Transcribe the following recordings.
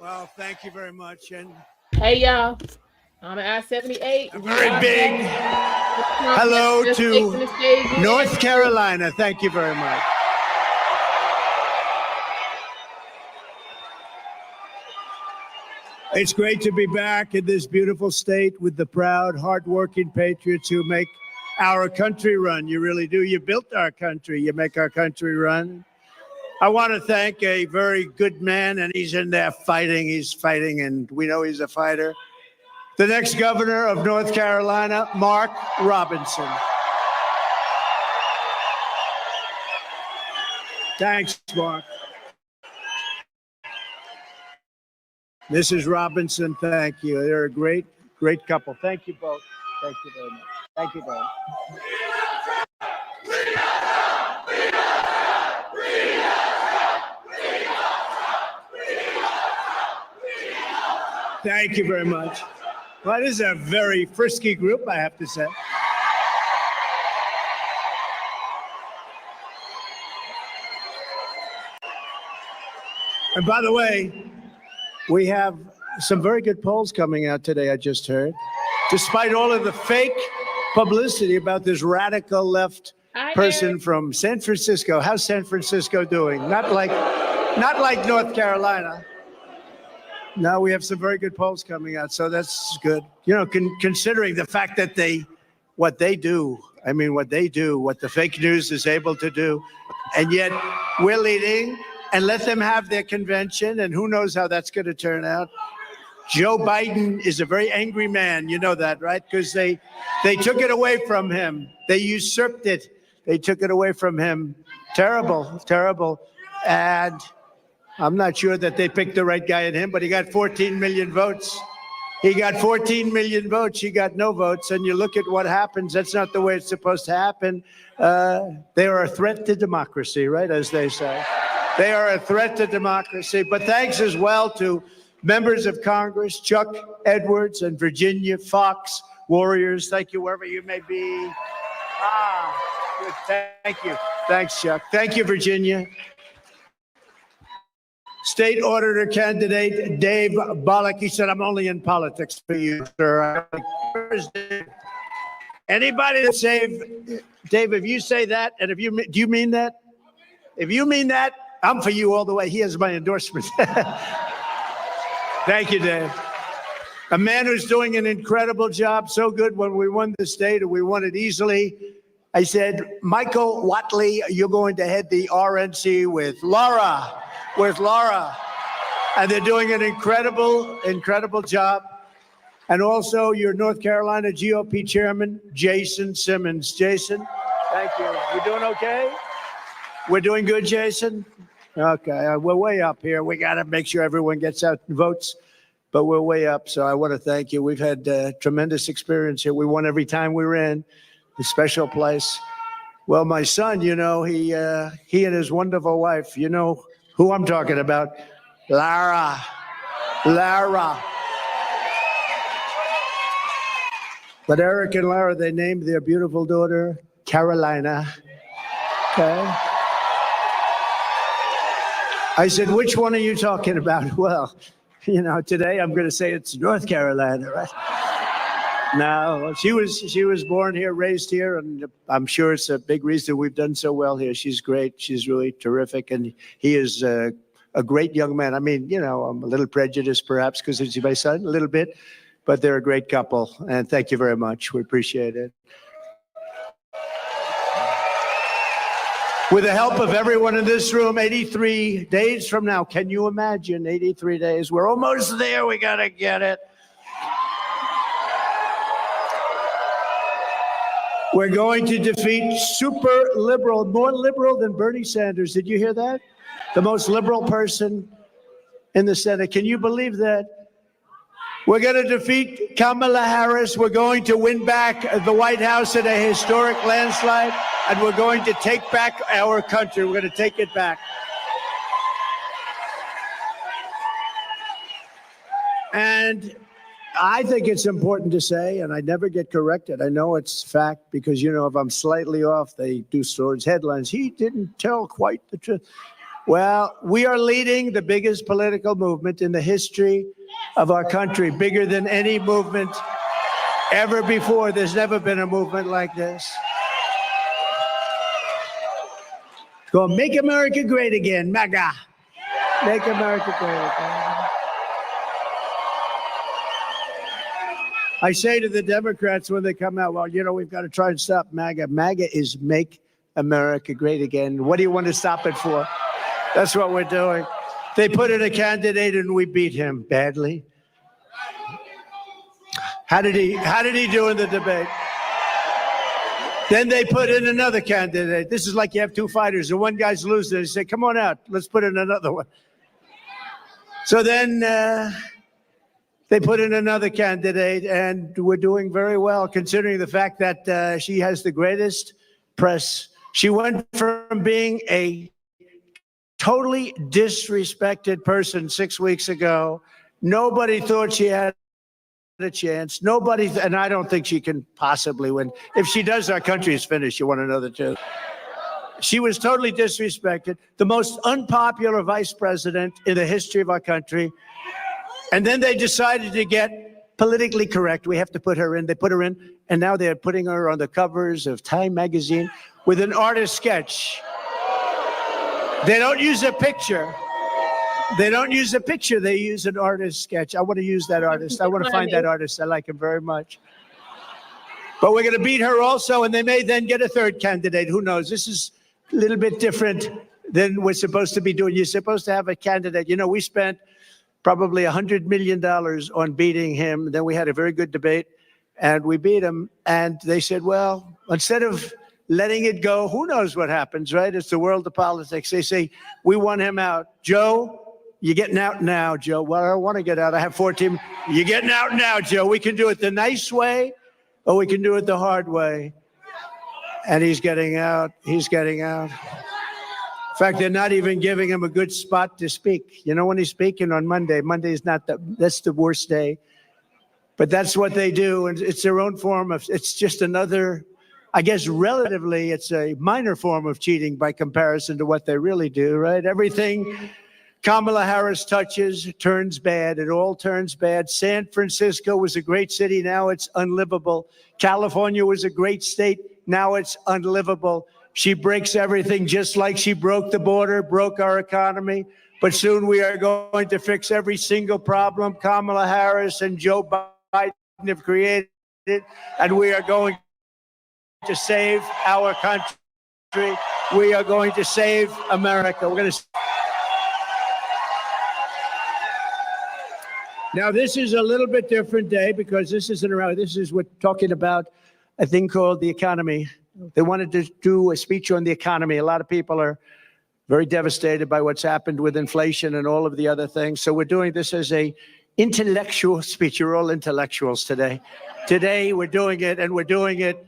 Well, thank you very much. And Hey, y'all. I'm at I-78. a very big hello to North Carolina. Thank you very much. It's great to be back in this beautiful state with the proud, hardworking patriots who make our country run. You really do. You built our country. You make our country run. I want to thank a very good man, and he's in there fighting. He's fighting, and we know he's a fighter. The next governor of North Carolina, Mark Robinson. Thanks, Mark. Mrs. Robinson, thank you. They're a great, great couple. Thank you both. Thank you very much. Thank you very much. Thank you very much. Well, this is a very frisky group, I have to say. And by the way, we have some very good polls coming out today, I just heard. Despite all of the fake publicity about this radical left person from San Francisco. How's San Francisco doing? Not like North Carolina. No, we have some very good polls coming out, so that's good. You know, considering the fact that what they do, what the fake news is able to do, and yet we're leading, and let them have their convention, and who knows how that's going to turn out. Joe Biden is a very angry man. You know that, right? Because they took it away from him. They usurped it. They took it away from him. Terrible, terrible. And I'm not sure that they picked the right guy in him, but he got 14 million votes. He got 14 million votes. He got no votes. And you look at what happens. That's not the way it's supposed to happen. They are a threat to democracy, right, as they say. They are a threat to democracy. But thanks as well to members of Congress, Chuck Edwards and Virginia Fox Warriors. Thank you, wherever you may be. Good. Thank you. Thanks, Chuck. Thank you, Virginia. State Auditor candidate Dave Bollock. He said, I'm only in politics for you, sir. Anybody that say, Dave, if you say that, and do you mean that? If you mean that, I'm for you all the way. He has my endorsement. Thank you, Dave. A man who's doing an incredible job, so good when we won the state, and we won it easily. I said, Michael Watley, you're going to head the RNC with Laura. And they're doing an incredible, incredible job. And also your North Carolina GOP chairman, Jason Simmons. Jason, thank you. We doing okay? We're doing good, Jason? Okay, we're way up here. We got to make sure everyone gets out and votes, but we're way up. So I want to thank you. We've had tremendous experience here. We won every time we were in a special place. Well, my son, you know, he and his wonderful wife, you know who I'm talking about, Lara. But Eric and Lara, they named their beautiful daughter Carolina. Okay. I said, which one are you talking about? Well, you know, today I'm going to say it's North Carolina, right? No, she was born here, raised here, and I'm sure it's a big reason we've done so well here. She's great. She's really terrific, and he is a great young man. I mean, you know, I'm a little prejudiced perhaps because he's my son, a little bit, but they're a great couple, and thank you very much. We appreciate it. With the help of everyone in this room, 83 days from now, can you imagine 83 days? We're almost there. We got to get it. We're going to defeat super liberal, more liberal than Bernie Sanders. Did you hear that? The most liberal person in the Senate. Can you believe that? We're going to defeat Kamala Harris. We're going to win back the White House in a historic landslide, and we're going to take back our country. We're going to take it back. And I think it's important to say, and I never get corrected. I know it's fact because, you know, if I'm slightly off, they do stories, headlines. He didn't tell quite the truth. Well, we are leading the biggest political movement in the history of our country, bigger than any movement ever before. There's never been a movement like this. Go, make America great again, MAGA. Make America great again. I say to the Democrats when they come out, well, you know, we've got to try and stop MAGA. MAGA is make America great again. What do you want to stop it for? That's what we're doing. They put in a candidate and we beat him badly. How did he do in the debate? Then they put in another candidate. This is like you have two fighters and one guy's losing. They say, come on out, let's put in another one. So then they put in another candidate, and we're doing very well considering the fact that she has the greatest press. She went from being a totally disrespected person 6 weeks ago. Nobody thought she had a chance. Nobody, and I don't think she can possibly win. If she does, our country is finished. You want to know the truth? She was totally disrespected, the most unpopular vice president in the history of our country. And then they decided to get politically correct. We have to put her in. They put her in, and now they're putting her on the covers of Time magazine with an artist sketch. They don't use a picture. They don't use a picture. They use an artist sketch. I want to use that artist. I want to find that artist. I like him very much. But we're going to beat her also, and they may then get a third candidate. Who knows? This is a little bit different than we're supposed to be doing. You're supposed to have a candidate. You know, we spent probably $100 million on beating him. Then we had a very good debate, and we beat him. And they said, well, instead of letting it go, who knows what happens, right? It's the world of politics. They say, we want him out. Joe, you're getting out now, Joe. Well, I don't want to get out. I have 14. You're getting out now, Joe. We can do it the nice way, or we can do it the hard way. And he's getting out. He's getting out. In fact, they're not even giving him a good spot to speak. You know, when he's speaking on Monday, Monday is not that's the worst day. But that's what they do. And it's their own form of, it's just another, I guess, relatively, it's a minor form of cheating by comparison to what they really do, right? Everything Kamala Harris touches turns bad. It all turns bad. San Francisco was a great city. Now it's unlivable. California was a great state. Now it's unlivable. She breaks everything just like she broke the border, broke our economy. But soon we are going to fix every single problem Kamala Harris and Joe Biden have created. And we are going to save our country. We are going to save America. We're going to. Now, this is a little bit different day because this isn't around. This is we're talking about a thing called the economy. They wanted to do a speech on the economy. A lot of people are very devastated by what's happened with inflation and all of the other things. So we're doing this as a intellectual speech. You're all intellectuals today. Today we're doing it, and we're doing it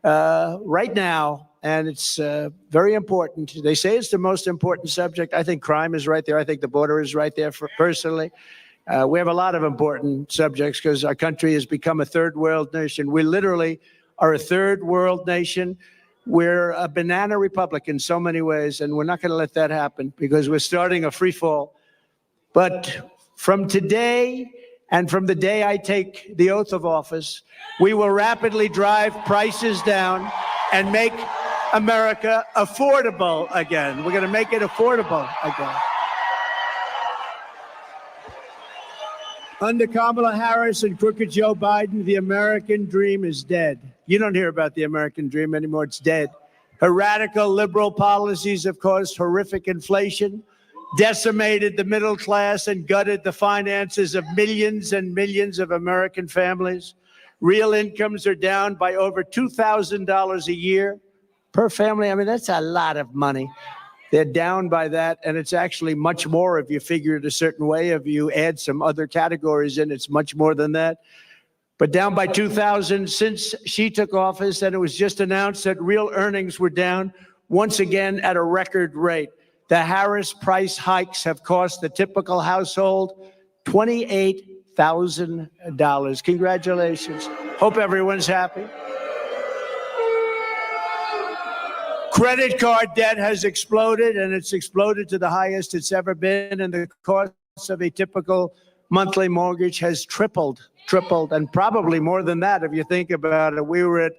right now. And it's very important. They say it's the most important subject. I think crime is right there. I think the border is right there personally. We have a lot of important subjects because our country has become a third world nation. We literally are a third world nation. We're a banana republic in so many ways, and we're not going to let that happen because we're starting a free fall. But from today and from the day I take the oath of office, we will rapidly drive prices down and make America affordable again. We're going to make it affordable again. Under Kamala Harris and crooked Joe Biden, the American dream is dead. You don't hear about the American dream anymore. It's dead. Her radical liberal policies have caused horrific inflation, decimated the middle class, and gutted the finances of millions and millions of American families. Real incomes are down by over $2,000 a year per family. I mean, that's a lot of money. They're down by that, and it's actually much more if you figure it a certain way. If you add some other categories in, it's much more than that. But down by 2,000 since she took office, and it was just announced that real earnings were down once again at a record rate. The Harris price hikes have cost the typical household $28,000. Congratulations. Hope everyone's happy. Credit card debt has exploded, and it's exploded to the highest it's ever been, and the cost of a typical monthly mortgage has tripled, and probably more than that if you think about it. We were at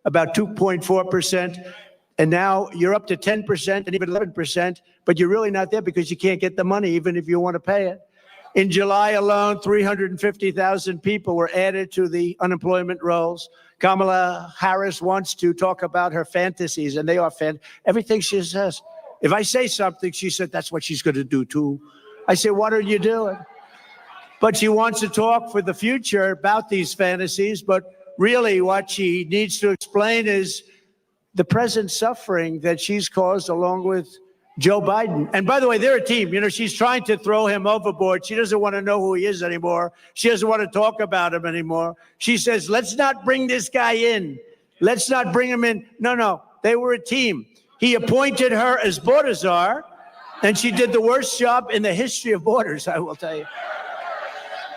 about 2.4%, and now you're up to 10% and even 11%, but you're really not there because you can't get the money even if you want to pay it. In July alone, 350,000 people were added to the unemployment rolls. Kamala Harris wants to talk about her fantasies, and they are everything she says. If I say something, she said, that's what she's going to do too. I say, what are you doing? But she wants to talk for the future about these fantasies, but really what she needs to explain is the present suffering that she's caused along with Joe Biden. And by the way, they're a team. You know, she's trying to throw him overboard. She doesn't want to know who he is anymore. She doesn't want to talk about him anymore. She says, let's not bring this guy in. Let's not bring him in. No, they were a team. He appointed her as border czar, and she did the worst job in the history of borders, I will tell you.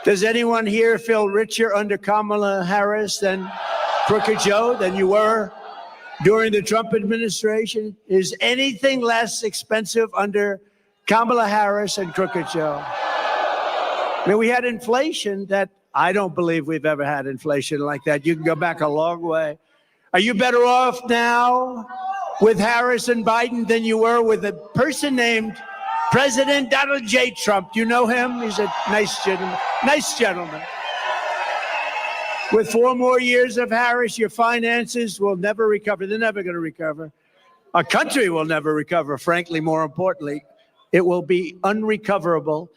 Does anyone here feel richer under Kamala Harris than Crooked Joe, than you were during the Trump administration? Is anything less expensive under Kamala Harris and Crooked Joe? I mean, we had inflation that I don't believe we've ever had inflation like that. You can go back a long way. Are you better off now with Harris and Biden than you were with a person named President Donald J. Trump? Do you know him? He's a nice gentleman. Nice gentleman. With 4 more years of Harris, your finances will never recover. They're never going to recover. Our country will never recover, frankly, more importantly. It will be unrecoverable.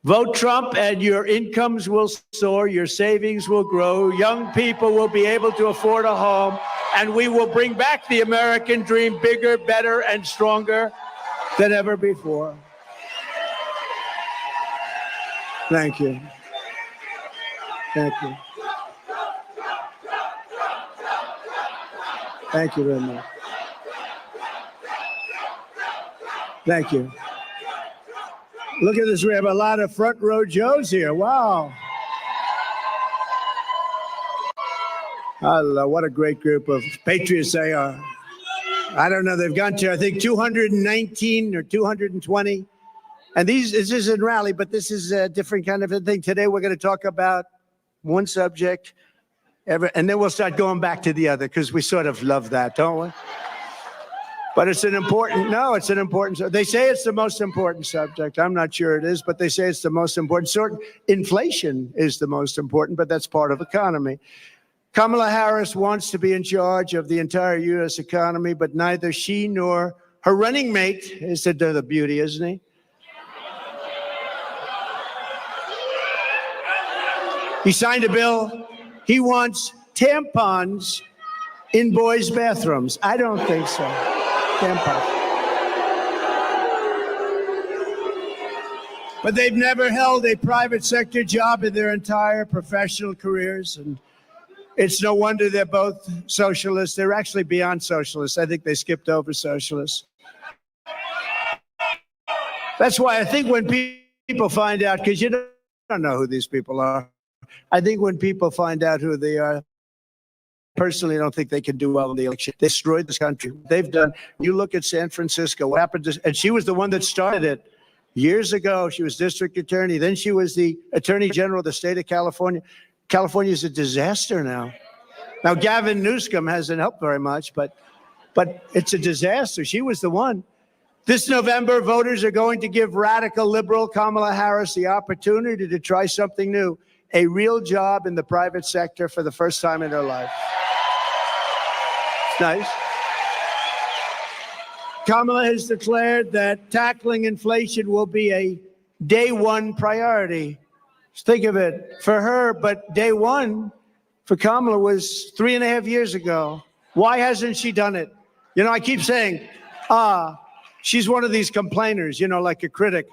Vote Trump and your incomes will soar, your savings will grow, young people will be able to afford a home, and we will bring back the American dream bigger, better, and stronger than ever before. Thank you. Thank you. Thank you very much. Thank you. Look at this. We have a lot of front row Joes here. Wow. Hello, what a great group of patriots they are. I don't know. They've gone to, I think, 219 or 220. And this isn't rally, but this is a different kind of a thing. Today, we're going to talk about one subject, and then we'll start going back to the other because we sort of love that, don't we? But it's an important, they say it's the most important subject. I'm not sure it is, but they say it's the most important. Inflation is the most important, but that's part of economy. Kamala Harris wants to be in charge of the entire U.S. economy, but neither she nor her running mate is the beauty, isn't he? He signed a bill. He wants tampons in boys' bathrooms. I don't think so. Tampons. But they've never held a private sector job in their entire professional careers. And it's no wonder they're both socialists. They're actually beyond socialists. I think they skipped over socialists. That's why I think when people find out, because you don't know who these people are, I think when people find out who they are, personally, I don't think they can do well in the election. They destroyed this country. They've done. You look at San Francisco, what happened to, and she was the one that started it years ago. She was district attorney. Then she was the attorney general of the state of California. California is a disaster now. Now, Gavin Newsom hasn't helped very much, but it's a disaster. She was the one. This November, voters are going to give radical liberal Kamala Harris the opportunity to try something new, a real job in the private sector for the first time in her life. Nice. Kamala has declared that tackling inflation will be a day one priority. Just think of it for her, but day one for Kamala was 3.5 years ago. Why hasn't she done it? You know, I keep saying, she's one of these complainers, you know, like a critic.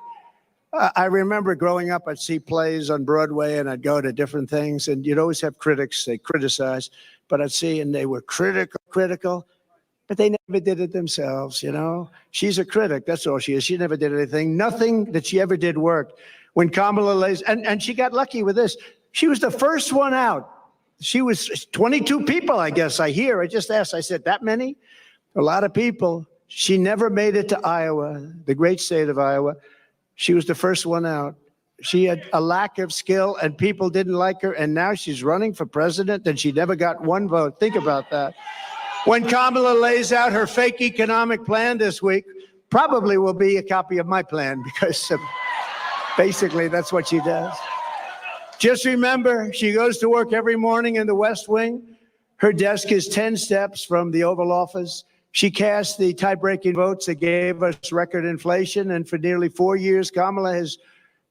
I remember growing up, I'd see plays on Broadway and I'd go to different things, and you'd always have critics, they criticize, but I'd see, and they were critical, but they never did it themselves, you know? She's a critic, that's all she is. She never did anything. Nothing that she ever did worked. When Kamala lays, and she got lucky with this, she was the first one out. She was 22 people, I guess, I hear. I just asked, I said, that many? A lot of people. She never made it to Iowa, the great state of Iowa. She was the first one out. She had a lack of skill and people didn't like her. And now she's running for president and she never got one vote. Think about that. When Kamala lays out her fake economic plan this week, probably will be a copy of my plan because basically that's what she does. Just remember, she goes to work every morning in the West Wing. Her desk is 10 steps from the Oval Office. She cast the tie-breaking votes that gave us record inflation. And for nearly 4 years, Kamala has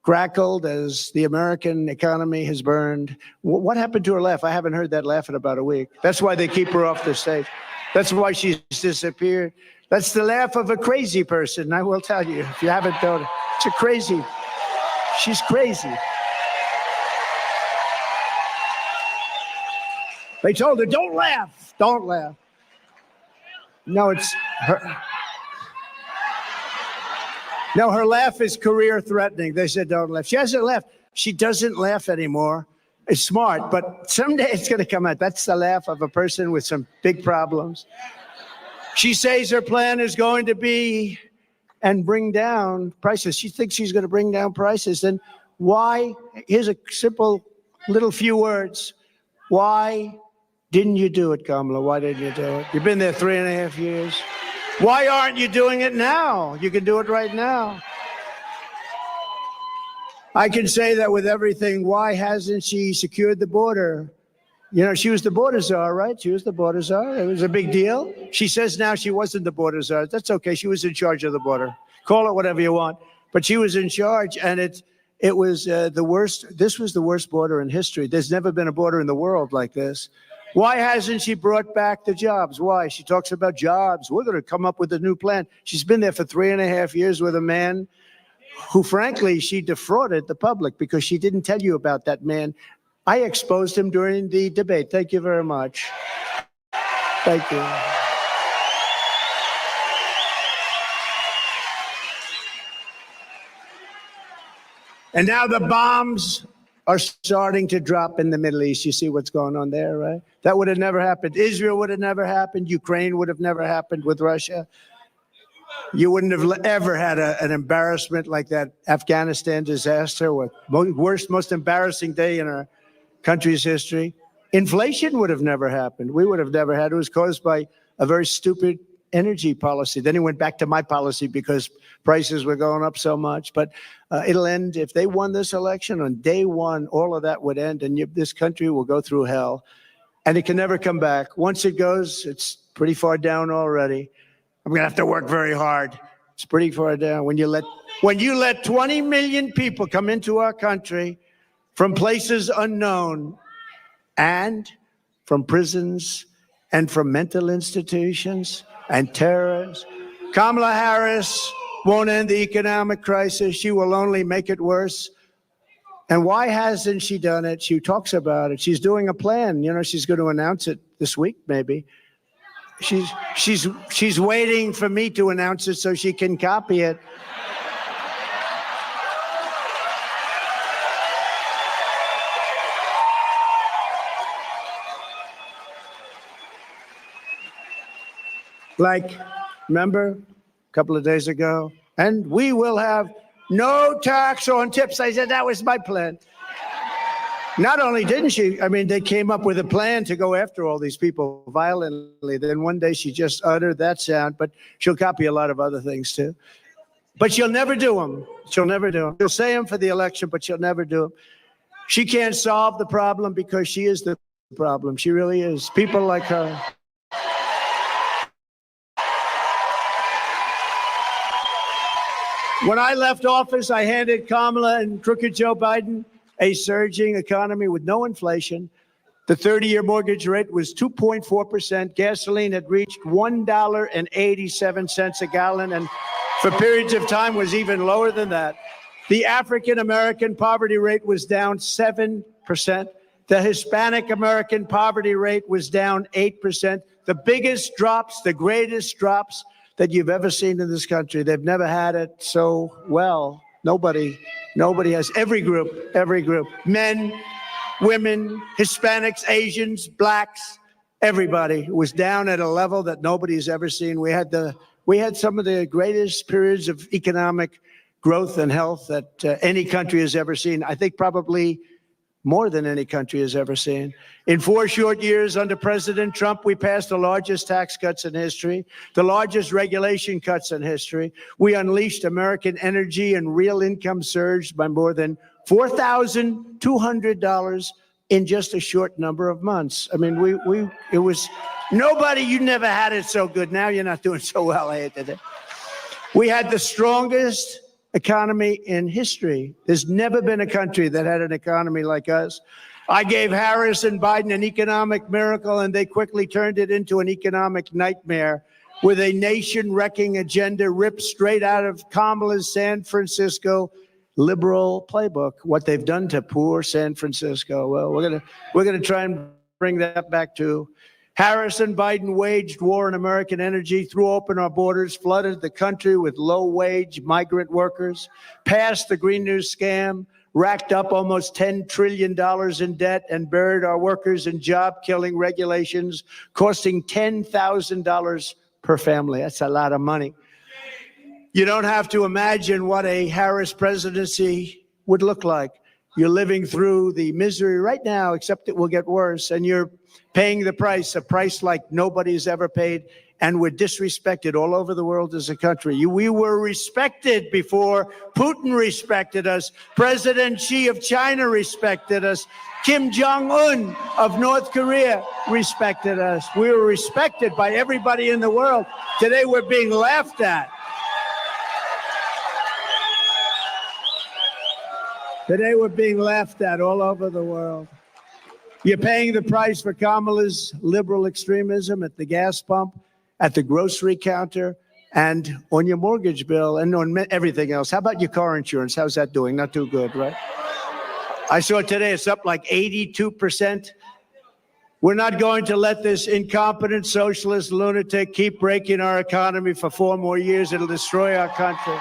crackled as the American economy has burned. What happened to her laugh? I haven't heard that laugh in about a week. That's why they keep her off the stage. That's why she's disappeared. That's the laugh of a crazy person, I will tell you, if you haven't known it. It's a crazy. She's crazy. They told her, don't laugh, don't laugh. No, it's her. No, her laugh is career threatening. They said, don't laugh. She hasn't laughed. She doesn't laugh anymore. It's smart, but someday it's going to come out. That's the laugh of a person with some big problems. She says her plan is going to be and bring down prices. She thinks she's going to bring down prices. Then why? Here's a simple little few words. Why didn't you do it, Kamala? Why didn't you do it? You've been there 3.5 years. Why aren't you doing it now? You can do it right now. I can say that with everything. Why hasn't she secured the border? You know, she was the border czar, right? She was the border czar. It was a big deal. She says now she wasn't the border czar. That's okay. She was in charge of the border. Call it whatever you want. But she was in charge, and it was the worst. This was the worst border in history. There's never been a border in the world like this. Why hasn't she brought back the jobs? Why? She talks about jobs. We're going to come up with a new plan. She's been there for 3.5 years with a man who, frankly, she defrauded the public because she didn't tell you about that man. I exposed him during the debate. Thank you very much. Thank you. And now the bombs are starting to drop in the Middle East. You see what's going on there, right? That would have never happened. Israel would have never happened. Ukraine would have never happened with Russia. You wouldn't have ever had an embarrassment like that Afghanistan disaster, with worst, most embarrassing day in our country's history. Inflation would have never happened. We would have never had it. It was caused by a very stupid energy policy. Then he went back to my policy because prices were going up so much. But it'll end. If they won this election on day one, all of that would end, and this country will go through hell. And it can never come back. Once it goes, it's pretty far down already. I'm going to have to work very hard. It's pretty far down. When you let 20 million people come into our country from places unknown and from prisons and from mental institutions and terrorists, Kamala Harris won't end the economic crisis. She will only make it worse. And why hasn't she done it? She talks about it. She's doing a plan. You know, she's going to announce it this week, maybe. She's waiting for me to announce it so she can copy it. Like, remember a couple of days ago? And we will have no tax on tips. I said that was my plan. Not only didn't she, I mean, they came up with a plan to go after all these people violently. Then one day she just uttered that sound, but she'll copy a lot of other things too. But she'll never do them. She'll never do them. She'll say them for the election, but she'll never do them. She can't solve the problem because she is the problem. She really is. People like her. When I left office, I handed Kamala and crooked Joe Biden a surging economy with no inflation. The 30-year mortgage rate was 2.4%. Gasoline had reached $1.87 a gallon, and for periods of time was even lower than that. The African-American poverty rate was down 7%. The Hispanic-American poverty rate was down 8%. The biggest drops, the greatest drops that you've ever seen in this country. They've never had it so well. Nobody has. Every group, men, women, Hispanics, Asians, blacks, Everybody was down at a level that nobody's ever seen. We had some of the greatest periods of economic growth and health that any country has ever seen. I think probably more than any country has ever seen. In 4 short years under President Trump, we passed the largest tax cuts in history, the largest regulation cuts in history. We unleashed American energy and real income surged by more than $4,200 in just a short number of months. I mean, it was nobody, you never had it so good. Now you're not doing so well, I hate to. We had the strongest economy in history. There's never been a country that had an economy like us. I gave Harris and Biden an economic miracle, and they quickly turned it into an economic nightmare with a nation-wrecking agenda ripped straight out of Kamala's San Francisco liberal playbook. What they've done to poor San Francisco. Well, we're gonna try and bring that back too. Harris and Biden waged war on American energy, threw open our borders, flooded the country with low-wage migrant workers, passed the Green New scam, racked up almost $10 trillion in debt, and buried our workers in job-killing regulations, costing $10,000 per family. That's a lot of money. You don't have to imagine what a Harris presidency would look like. You're living through the misery right now, except it will get worse, and you're paying the price, a price like nobody's ever paid, and we're disrespected all over the world as a country. We were respected before Putin respected us. President Xi of China respected us. Kim Jong-un of North Korea respected us. We were respected by everybody in the world. Today we're being laughed at. Today we're being laughed at all over the world. You're paying the price for Kamala's liberal extremism at the gas pump, at the grocery counter, and on your mortgage bill, and on everything else. How about your car insurance? How's that doing? Not too good, right? I saw today it's up like 82%. We're not going to let this incompetent socialist lunatic keep breaking our economy for 4 more years. It'll destroy our country.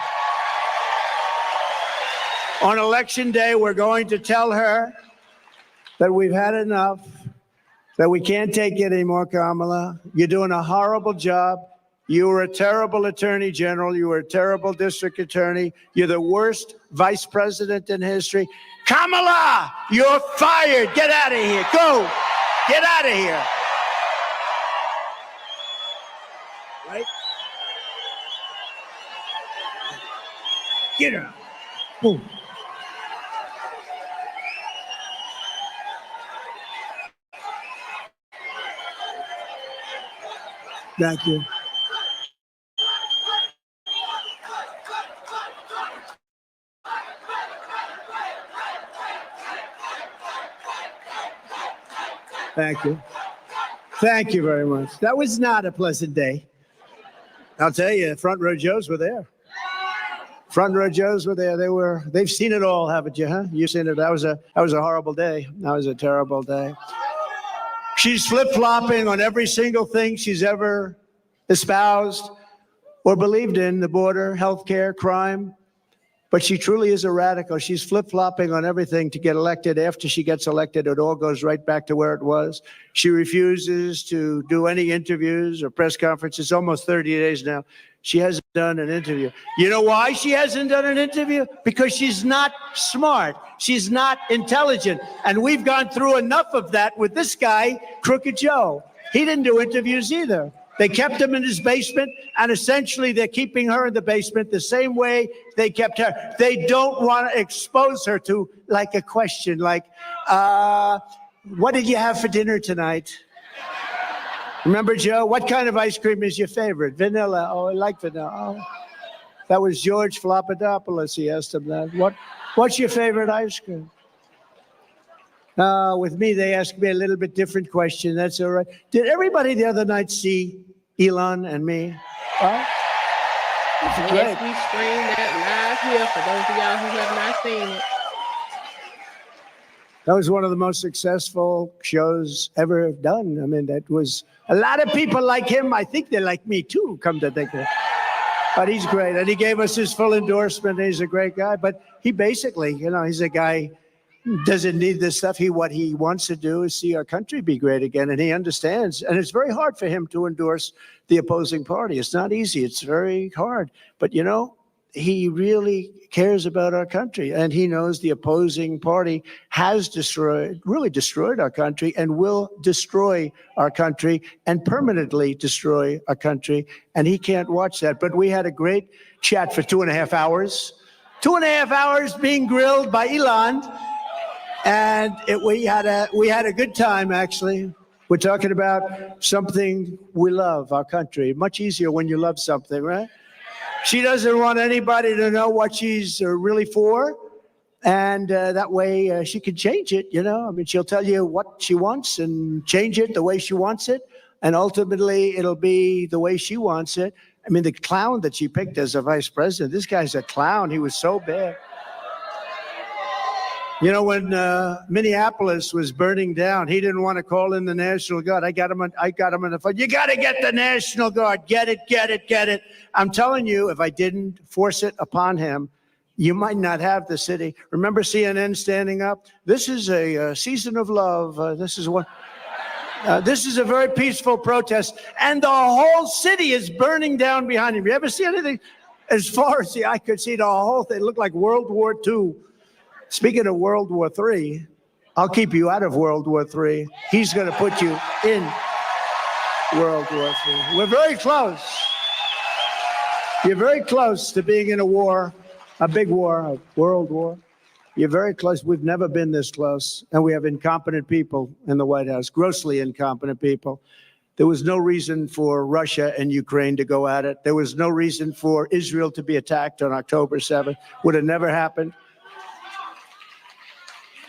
On election day, we're going to tell her that we've had enough, that we can't take it anymore, Kamala. You're doing a horrible job. You were a terrible attorney general. You were a terrible district attorney. You're the worst vice president in history. Kamala, you're fired. Get out of here. Go. Get out of here. Right? Get out. Boom. Thank you. Thank you. Thank you very much. That was not a pleasant day. I'll tell you, front row Joes were there. Front row Joes were there. They've seen it all, haven't you, huh? You've seen it. That was a horrible day. That was a terrible day. She's flip-flopping on every single thing she's ever espoused or believed in, the border, healthcare, crime. But she truly is a radical. She's flip-flopping on everything to get elected. After she gets elected, it all goes right back to where it was. She refuses to do any interviews or press conferences. Almost 30 days now. She hasn't done an interview. You know why she hasn't done an interview? Because she's not smart. She's not intelligent. And we've gone through enough of that with this guy, Crooked Joe. He didn't do interviews either. They kept him in his basement, and essentially they're keeping her in the basement the same way they kept her. They don't want to expose her to like a question like, what did you have for dinner tonight? Remember, Joe, what kind of ice cream is your favorite? Vanilla. Oh, I like vanilla. Oh. That was George Flopadopoulos. He asked him that. What's your favorite ice cream? With me, they asked me a little bit different question. That's all right. Did everybody the other night see Elon and me? Huh? Yes, we streamed that live here for those of y'all who have not seen it. That was one of the most successful shows ever done. I mean, that was a lot of people like him. I think they like me too, come to think of it. But he's great. And he gave us his full endorsement. He's a great guy. But he basically, he's a guy doesn't need this stuff. What he wants to do is see our country be great again, and he understands. And it's very hard for him to endorse the opposing party. It's not easy. It's very hard. But, you know, he really cares about our country, and he knows the opposing party has really destroyed our country and will destroy our country and permanently destroy our country, and he can't watch that. But we had a great chat for 2.5 hours. 2.5 hours being grilled by Elon, and we had a good time, actually. We're talking about something we love, our country. Much easier when you love something, right? She doesn't want anybody to know what she's really for, and that way she can change it, you know? I mean, she'll tell you what she wants and change it the way she wants it, and ultimately it'll be the way she wants it. I mean, the clown that she picked as a vice president, this guy's a clown. He was so bad. You know, when Minneapolis was burning down, he didn't want to call in the National Guard. I got him on the phone. You got to get the National Guard. Get it. I'm telling you, if I didn't force it upon him, you might not have the city. Remember CNN standing up? This is a season of love. This is a very peaceful protest, and the whole city is burning down behind him. You ever see anything? As far as the eye could see, the whole thing looked like World War II. Speaking of World War III, I'll keep you out of World War III. He's going to put you in World War III. We're very close. You're very close to being in a war, a big war, a world war. You're very close. We've never been this close. And we have incompetent people in the White House, grossly incompetent people. There was no reason for Russia and Ukraine to go at it. There was no reason for Israel to be attacked on October 7th. Would have never happened.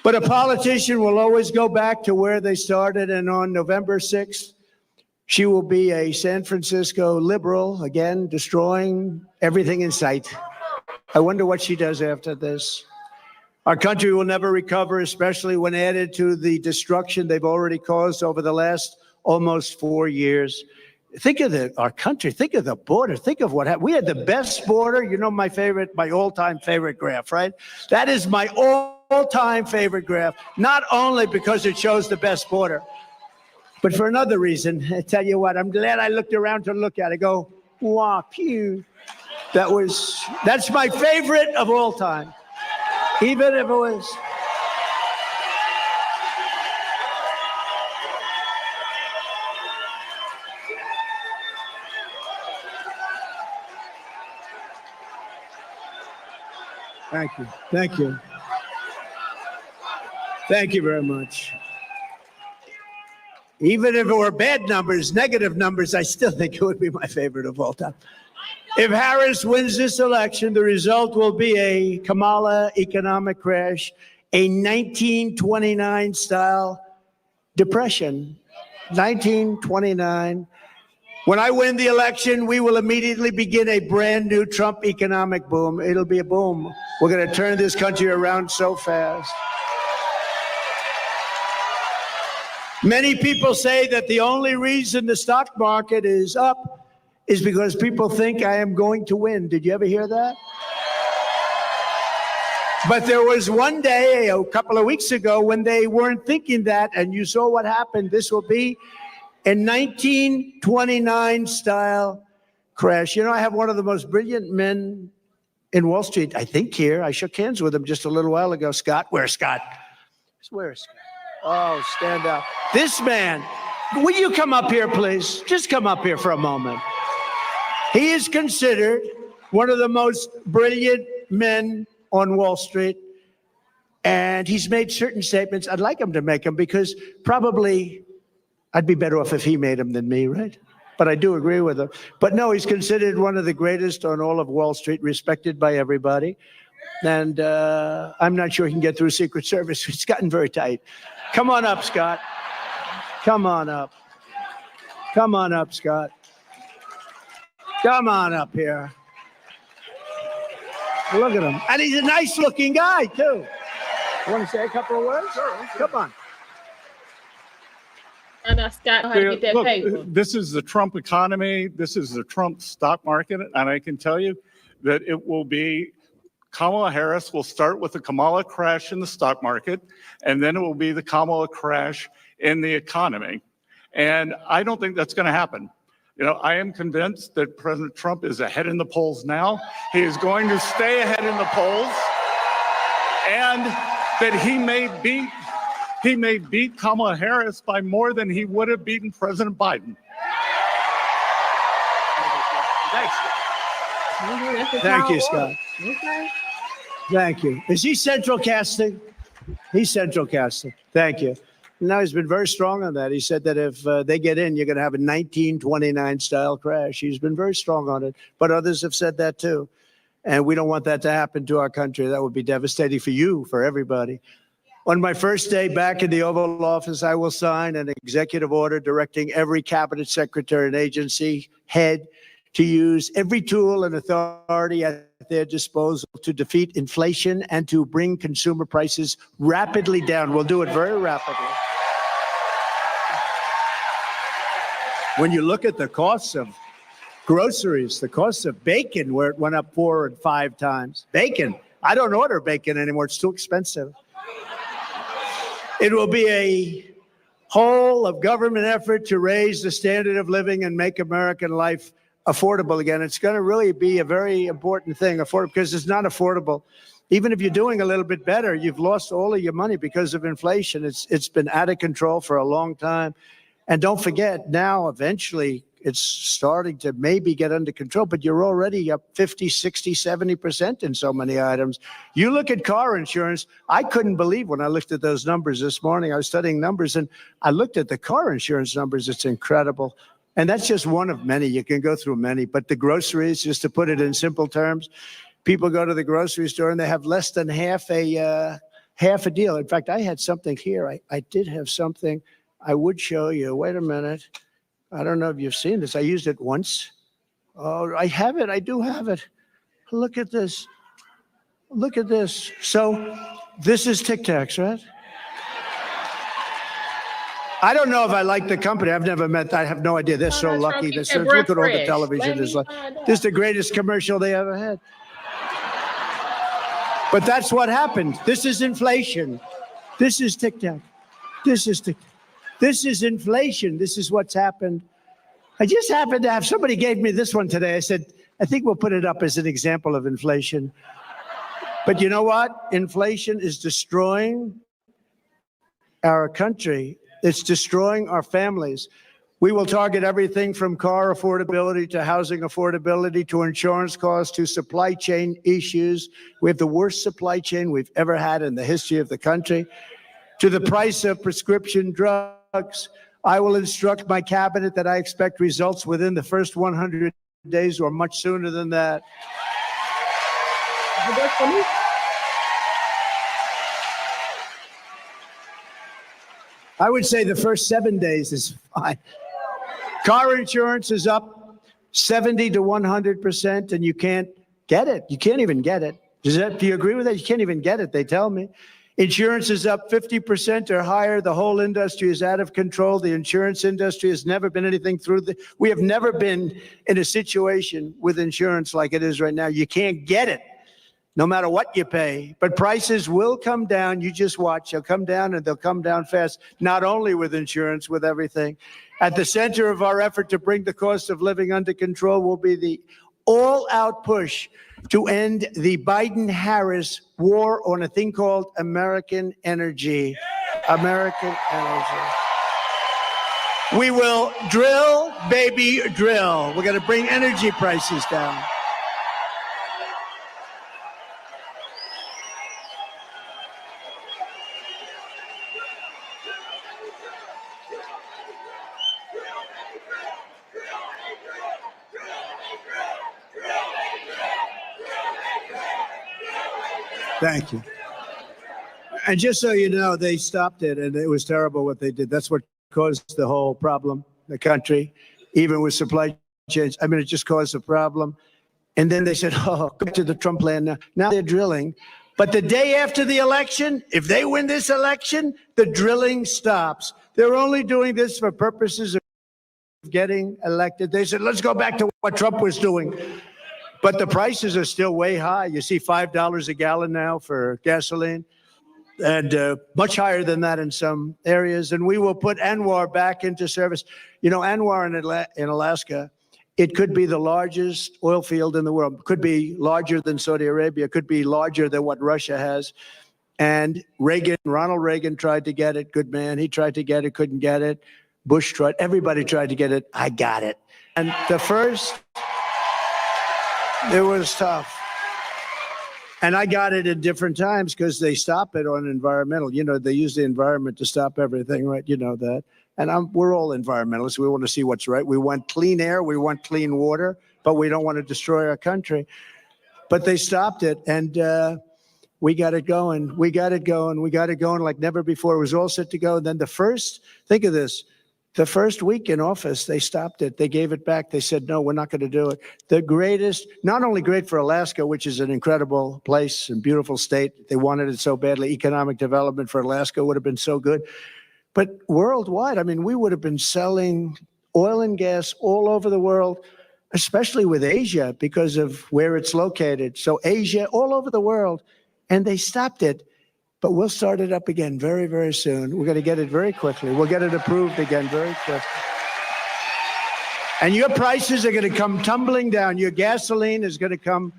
But a politician will always go back to where they started. And on November 6th, she will be a San Francisco liberal, again, destroying everything in sight. I wonder what she does after this. Our country will never recover, especially when added to the destruction they've already caused over the last almost 4 years. Think of our country. Think of the border. Think of what happened. We had the best border. You know, my all-time favorite graph, right? That is my all-time favorite graph, not only because it shows the best border, but for another reason. I tell you what, I'm glad I looked around to look at it. Go, wow, pew. That's my favorite of all time. Even if it was. Thank you. Thank you. Thank you very much. Even if it were bad numbers, negative numbers, I still think it would be my favorite of all time. If Harris wins this election, the result will be a Kamala economic crash, a 1929-style depression. 1929. When I win the election, we will immediately begin a brand new Trump economic boom. It'll be a boom. We're going to turn this country around so fast. Many people say that the only reason the stock market is up is because people think I am going to win. Did you ever hear that? But there was one day, a couple of weeks ago, when they weren't thinking that, and you saw what happened. This will be a 1929-style crash. You know, I have one of the most brilliant men in Wall Street, I think, here. I shook hands with him just a little while ago. Scott, where's Scott? Where's Scott? Oh, stand up. This man, will you come up here, please? Just come up here for a moment. He is considered one of the most brilliant men on Wall Street, and he's made certain statements. I'd like him to make them because probably I'd be better off if he made them than me, right? But I do agree with him. But no, he's considered one of the greatest on all of Wall Street, respected by everybody. And I'm not sure he can get through Secret Service. It's gotten very tight. Come on up, Scott. Come on up. Come on up, Scott. Come on up here. Look at him. And he's a nice-looking guy, too. You want to say a couple of words? Sure. Come on. I know Scott know how to get that paper. This is the Trump economy. This is the Trump stock market. And I can tell you that it will be Kamala Harris will start with the Kamala crash in the stock market, and then it will be the Kamala crash in the economy. And I don't think that's going to happen. You know, I am convinced that President Trump is ahead in the polls now. He is going to stay ahead in the polls, and that he may beat Kamala Harris by more than he would have beaten President Biden. Thanks. That's Thank how you, it Scott. works. Okay. Thank you. Is he central casting? He's central casting. Thank you. No, he's been very strong on that. He said that if they get in, you're going to have a 1929 style crash. He's been very strong on it. But others have said that too. And we don't want that to happen to our country. That would be devastating for you, for everybody. On my first day back in the Oval Office, I will sign an executive order directing every cabinet secretary and agency head to use every tool and authority at their disposal to defeat inflation and to bring consumer prices rapidly down. We'll do it very rapidly. When you look at the costs of groceries, the cost of bacon, where it went up 4 and 5 times. Bacon. I don't order bacon anymore. It's too expensive. It will be a whole of government effort to raise the standard of living and make American life affordable again. It's going to really be a very important thing, affordable, because it's not affordable. Even if you're doing a little bit better, you've lost all of your money because of inflation. It's been out of control for a long time. And don't forget, now eventually it's starting to maybe get under control, but you're already up 50, 60, 70% in so many items. You look at car insurance. I couldn't believe when I looked at those numbers this morning. I was studying numbers and I looked at the car insurance numbers. It's incredible. And that's just one of many. You can go through many. But the groceries, just to put it in simple terms, people go to the grocery store and they have less than half a deal. In fact, I had something here. I did have something I would show you. Wait a minute. I don't know if you've seen this. I used it once. Oh, I have it. I do have it. Look at this. Look at this. So this is Tic Tacs, right? I don't know if I like the company. I've never met. I have no idea. They're so lucky. They're so, look at all the television. This is the greatest commercial they ever had. But that's what happened. This is inflation. This is Tic Tac. This is Tic Tac. This is inflation. This is what's happened. I just happened to have, somebody gave me this one today. I said, I think we'll put it up as an example of inflation. But you know what? Inflation is destroying our country. It's destroying our families. We will target everything from car affordability to housing affordability to insurance costs to supply chain issues. We have the worst supply chain we've ever had in the history of the country. To the price of prescription drugs. I will instruct my cabinet that I expect results within the first 100 days or much sooner than that. I would say the first 7 days is fine. Car insurance is up 70 to 100%, and you can't get it. You can't even get it. Do you agree with that? You can't even get it, they tell me. Insurance is up 50% or higher. The whole industry is out of control. The insurance industry has never been anything we have never been in a situation with insurance like it is right now. You can't get it, no matter what you pay. But prices will come down. You just watch. They'll come down, and they'll come down fast, not only with insurance, with everything. At the center of our effort to bring the cost of living under control will be the all-out push to end the Biden-Harris war on a thing called American energy. American energy. We will drill, baby, drill. We're going to bring energy prices down. Thank you. And just so you know, they stopped it, and it was terrible what they did. That's what caused the whole problem, the country, even with supply chains. I mean, it just caused a problem. And then they said, oh, go to the Trump plan now. Now they're drilling. But the day after the election, if they win this election, the drilling stops. They're only doing this for purposes of getting elected. They said, let's go back to what Trump was doing. But the prices are still way high. You see $5 a gallon now for gasoline, and much higher than that in some areas. And we will put ANWR back into service. You know, ANWR in Alaska, it could be the largest oil field in the world, could be larger than Saudi Arabia, could be larger than what Russia has. And Ronald Reagan tried to get it, good man. He tried to get it, couldn't get it. Bush tried, everybody tried to get it. I got it. And it was tough. And I got it at different times because they stop it on environmental. You know, they use the environment to stop everything, right? You know that. And we're all environmentalists. We want to see what's right. We want clean air. We want clean water, but we don't want to destroy our country. But they stopped it, and we got it going. We got it going. We got it going like never before. It was all set to go. And then think of this, the first week in office, they stopped it. They gave it back. They said, no, we're not going to do it. The greatest, not only great for Alaska, which is an incredible place and beautiful state. They wanted it so badly. Economic development for Alaska would have been so good. But worldwide, I mean, we would have been selling oil and gas all over the world, especially with Asia because of where it's located. So Asia, all over the world, and they stopped it. But we'll start it up again very, very soon. We're going to get it very quickly. We'll get it approved again very quickly. And your prices are going to come tumbling down. Your gasoline is going to come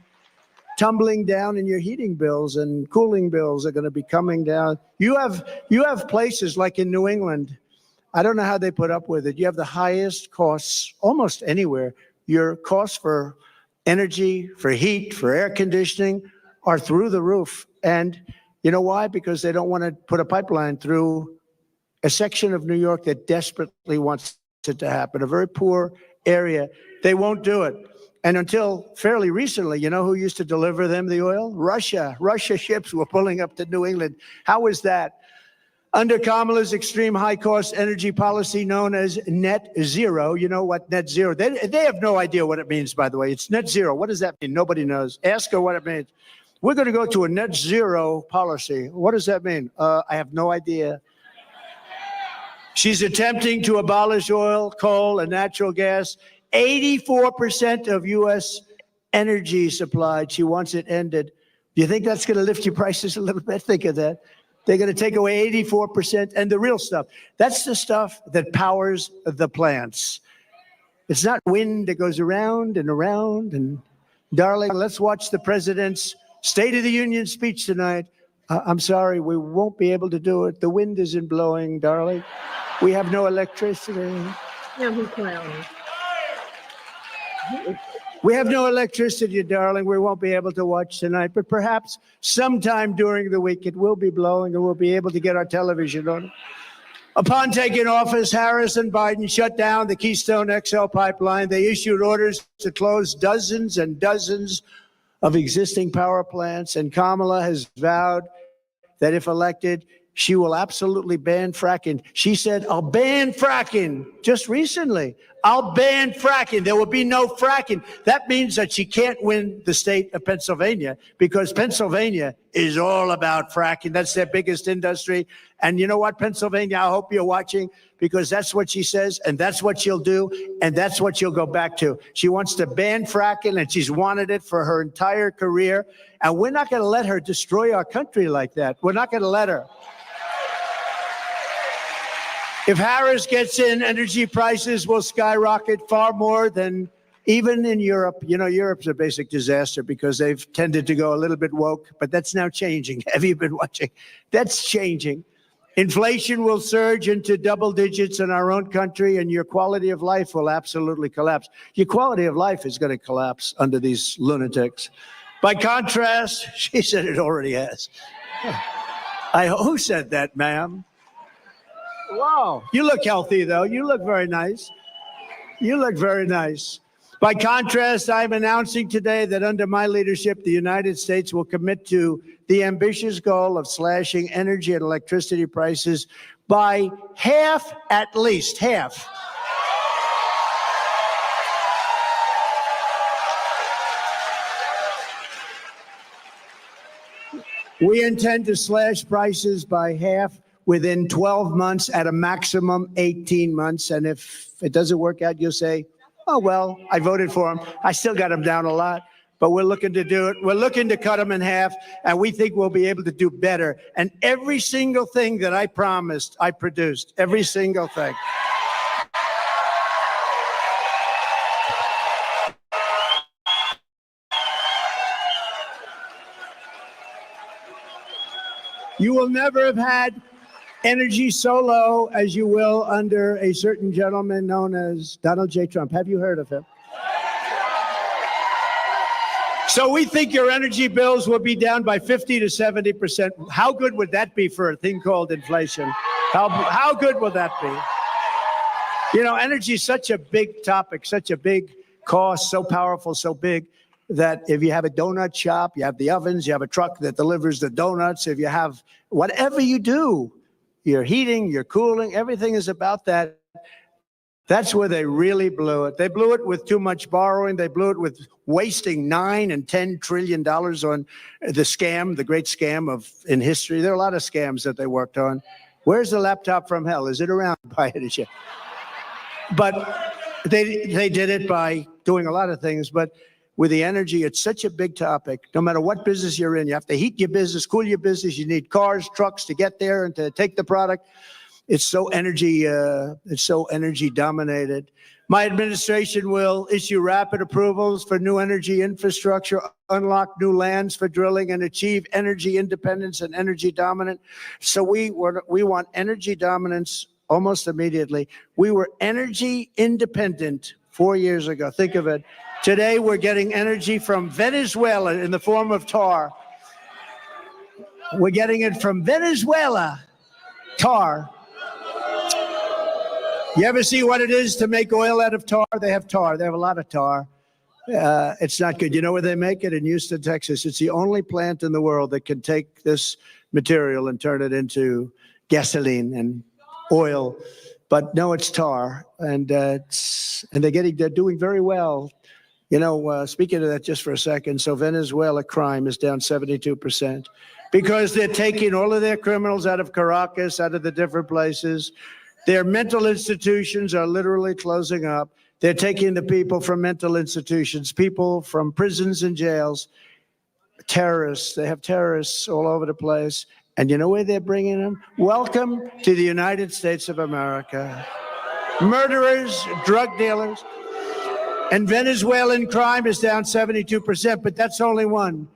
tumbling down, and your heating bills and cooling bills are going to be coming down. You have places like in New England. I don't know how they put up with it. You have the highest costs almost anywhere. Your costs for energy, for heat, for air conditioning are through the roof. And you know why? Because they don't want to put a pipeline through a section of New York that desperately wants it to happen, a very poor area. They won't do it. And until fairly recently, you know who used to deliver them the oil? Russia. Russia ships were pulling up to New England. How was that? Under Kamala's extreme high-cost energy policy known as net zero, you know what net zero? They have no idea what it means, by the way. It's net zero. What does that mean? Nobody knows. Ask her what it means. We're going to go to a net zero policy. What does that mean? I have no idea. She's attempting to abolish oil, coal, and natural gas. 84% of U.S. energy supplied. She wants it ended. Do you think that's going to lift your prices a little bit? Think of that. They're going to take away 84%. And the real stuff, that's the stuff that powers the plants. It's not wind that goes around and around. And darling, let's watch the president's State of the Union speech tonight. I'm sorry, we won't be able to do it. The wind isn't blowing, darling. We have no electricity. Yeah, who's clowning? We have no electricity, darling. We won't be able to watch tonight, but perhaps sometime during the week it will be blowing and we'll be able to get our television on. Upon taking office, Harris and Biden shut down the Keystone XL pipeline. They issued orders to close dozens and dozens of existing power plants, and Kamala has vowed that if elected, she will absolutely ban fracking. She said, I'll ban fracking just recently. I'll ban fracking. There will be no fracking. That means that she can't win the state of Pennsylvania because Pennsylvania is all about fracking. That's their biggest industry. And you know what, Pennsylvania, I hope you're watching because that's what she says and that's what she'll do and that's what she'll go back to. She wants to ban fracking and she's wanted it for her entire career. And we're not going to let her destroy our country like that. We're not going to let her. If Harris gets in, energy prices will skyrocket far more than even in Europe. You know, Europe's a basic disaster because they've tended to go a little bit woke, but that's now changing. Have you been watching? That's changing. Inflation will surge into double digits in our own country, and your quality of life will absolutely collapse. Your quality of life is going to collapse under these lunatics. By contrast, she said it already has. Who said that, ma'am? Wow. You look healthy, though. You look very nice. You look very nice. By contrast, I'm announcing today that under my leadership, the United States will commit to the ambitious goal of slashing energy and electricity prices by half, at least half. We intend to slash prices by half within 12 months, at a maximum 18 months. And if it doesn't work out, you'll say, oh, well, I voted for him. I still got him down a lot. but we're looking to do it. We're looking to cut them in half, and we think we'll be able to do better. And every single thing that I promised, I produced. Every single thing. You will never have had energy so low as you will under a certain gentleman known as Donald J. Trump. Have you heard of him? So we think your energy bills will be down by 50 to 70%. How good would that be for a thing called inflation? How good will that be? You know, energy is such a big topic, such a big cost, so powerful, so big, that if you have a donut shop, you have the ovens, you have a truck that delivers the donuts, if you have whatever you do, your heating, your cooling, everything is about that. That's where they really blew it. They blew it with too much borrowing. They blew it with wasting $9 and $10 trillion on the scam, the great scam in history. There are a lot of scams that they worked on. Where's the laptop from hell? Is it around by any chance? But they did it by doing a lot of things. But with the energy, it's such a big topic. No matter what business you're in, you have to heat your business, cool your business. You need cars, trucks to get there and to take the product. It's so energy dominated. My administration will issue rapid approvals for new energy infrastructure, unlock new lands for drilling, and achieve energy independence and energy dominance. So we want energy dominance almost immediately. We were energy independent 4 years ago. Think of it. Today, we're getting energy from Venezuela in the form of tar. We're getting it from Venezuela, tar. You ever see what it is to make oil out of tar? They have tar. They have a lot of tar. It's not good. You know where they make it? In Houston, Texas. It's the only plant in the world that can take this material and turn it into gasoline and oil. But no, it's tar, and they're doing very well. You know, speaking of that just for a second, so Venezuela crime is down 72% because they're taking all of their criminals out of Caracas, out of the different places. Their mental institutions are literally closing up. They're taking the people from mental institutions, people from prisons and jails, terrorists. They have terrorists all over the place. And you know where they're bringing them? Welcome to the United States of America. Murderers, drug dealers. And Venezuelan crime is down 72%, but that's only one.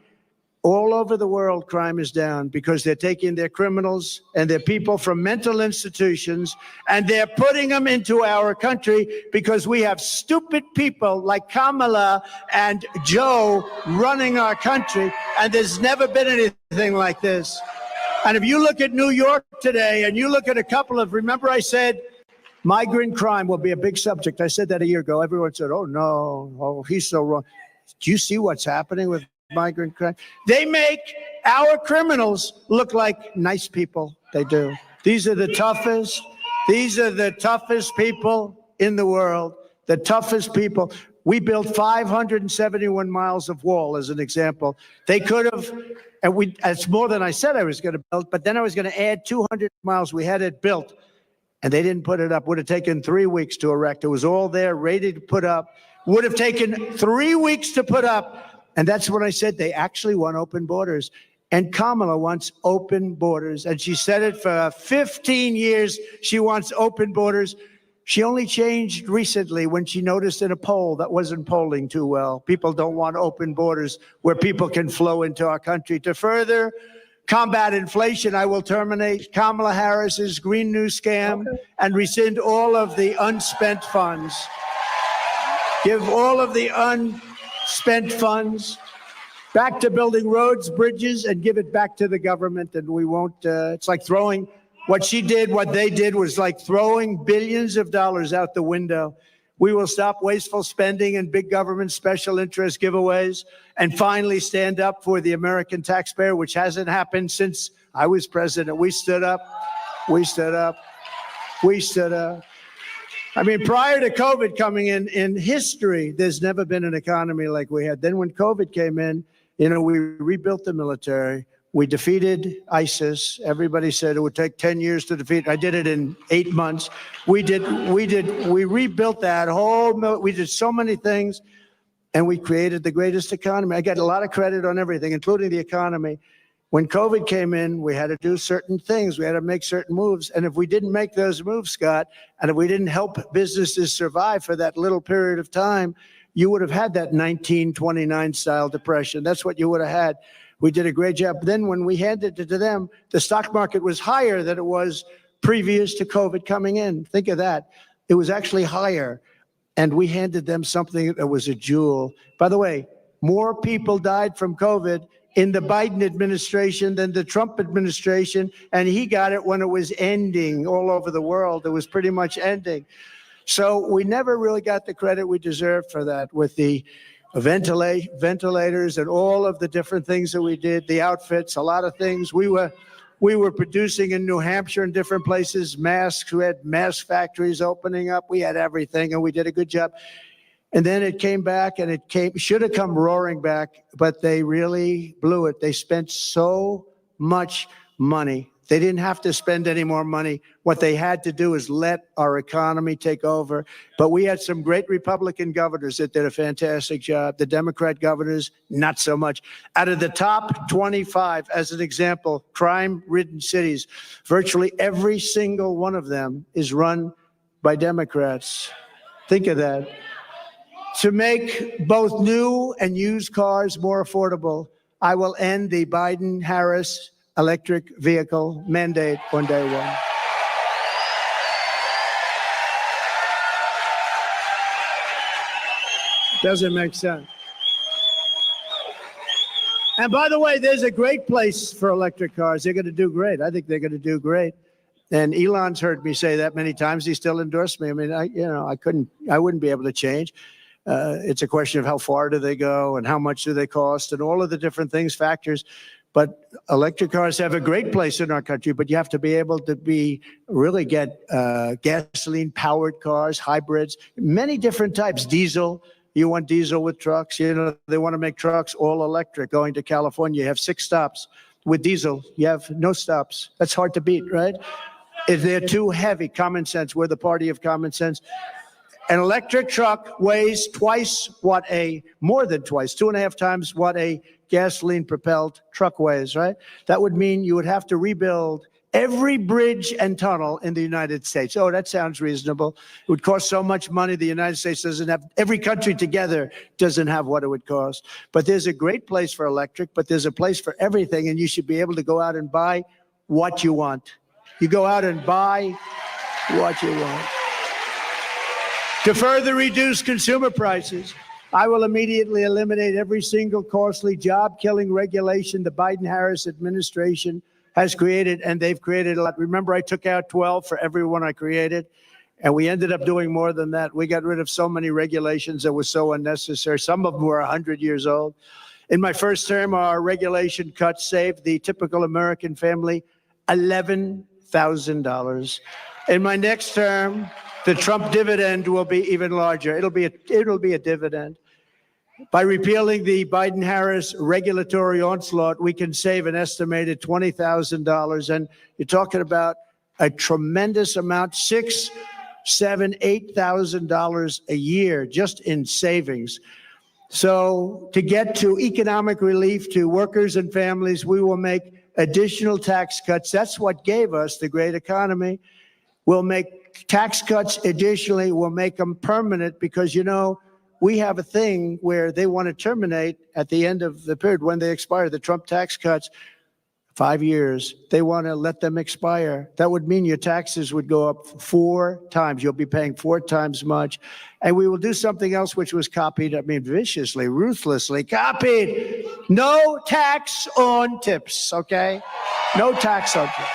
All over the world, crime is down because they're taking their criminals and their people from mental institutions and they're putting them into our country because we have stupid people like Kamala and Joe running our country, and there's never been anything like this. And if you look at New York today and you look at a couple of, remember I said, migrant crime will be a big subject. I said that a year ago. Everyone said, oh, no, oh, he's so wrong. Do you see what's happening with migrant crime? They make our criminals look like nice people. They do. These are the toughest. These are the toughest people in the world, the toughest people. We built 571 miles of wall, as an example. They could have, and it's more than I said I was going to build, but then I was going to add 200 miles. We had it built. And they didn't put it up. Would have taken 3 weeks to erect. It was all there, ready to put up. Would have taken 3 weeks to put up. And that's what I said. They actually want open borders. And Kamala wants open borders. And she said it for 15 years. She wants open borders. She only changed recently when she noticed in a poll that wasn't polling too well. People don't want open borders where people can flow into our country. To further combat inflation, I will terminate Kamala Harris's Green New Scam and rescind all of the unspent funds. Give all of the unspent funds back to building roads, bridges, and give it back to the government. And we won't, it's like throwing, what they did was like throwing billions of dollars out the window. We will stop wasteful spending and big government special interest giveaways and finally stand up for the American taxpayer, which hasn't happened since I was president. We stood up. We stood up. We stood up. I mean, prior to COVID coming in history, there's never been an economy like we had. Then when COVID came in, you know, we rebuilt the military. We defeated ISIS. Everybody said it would take 10 years to defeat. I did it in 8 months. We rebuilt that whole, we did so many things. and we created the greatest economy. I get a lot of credit on everything, including the economy. When COVID came in, we had to do certain things. We had to make certain moves. And if we didn't make those moves, Scott, and if we didn't help businesses survive for that little period of time, you would have had that 1929 style depression. That's what you would have had. We did a great job. Then when we handed it to them, the stock market was higher than it was previous to COVID coming in. Think of that. It was actually higher. And we handed them something that was a jewel. By the way, more people died from COVID in the Biden administration than the Trump administration, and he got it when it was ending all over the world. It was pretty much ending. So we never really got the credit we deserved for that with the ventilators and all of the different things that we did, the outfits, a lot of things. We were producing in New Hampshire and different places, masks. We had mask factories opening up. We had everything, and we did a good job. And then it came back, and should have come roaring back, but they really blew it. They spent so much money. They didn't have to spend any more money. What they had to do is let our economy take over. But we had some great Republican governors that did a fantastic job. The Democrat governors, not so much. Out of the top 25, as an example, crime-ridden cities, virtually every single one of them is run by Democrats. Think of that. To make both new and used cars more affordable, I will end the Biden-Harris electric vehicle mandate on day one. Doesn't make sense. And by the way, there's a great place for electric cars. They're going to do great. I think they're going to do great. And Elon's heard me say that many times. He still endorsed me. I mean, I wouldn't be able to change. It's a question of how far do they go and how much do they cost and all of the different things, factors. But electric cars have a great place in our country, but you have to be able to really get gasoline-powered cars, hybrids, many different types, diesel. You want diesel with trucks. You know, they want to make trucks all electric. Going to California, you have 6 stops. With diesel, you have no stops. That's hard to beat, right? If they're too heavy, common sense. We're the party of common sense. An electric truck weighs more than twice, 2.5 times what a gasoline-propelled truck weighs, right? That would mean you would have to rebuild every bridge and tunnel in the United States. Oh, that sounds reasonable. It would cost so much money. The United States doesn't have, every country together doesn't have what it would cost. But there's a great place for electric, but there's a place for everything, and you should be able to go out and buy what you want. You go out and buy what you want. To further reduce consumer prices, I will immediately eliminate every single costly job-killing regulation the Biden-Harris administration has created, and they've created a lot. Remember, I took out 12 for every one I created, and we ended up doing more than that. We got rid of so many regulations that were so unnecessary. Some of them were 100 years old. In my first term, our regulation cuts saved the typical American family $11,000. In my next term, the Trump dividend will be even larger. It'll be a dividend. By repealing the Biden-Harris regulatory onslaught, we can save an estimated $20,000. And you're talking about a tremendous amount, $6,000, $7,000, $8,000 a year just in savings. So to get to economic relief to workers and families, we will make additional tax cuts. That's what gave us the great economy. We'll make tax cuts additionally. We'll make them permanent because, you know, we have a thing where they want to terminate at the end of the period when they expire. The Trump tax cuts, 5 years, they want to let them expire. That would mean your taxes would go up 4 times. You'll be paying 4 times much. And we will do something else which was copied, I mean, viciously, ruthlessly copied. No tax on tips, okay? No tax on tips.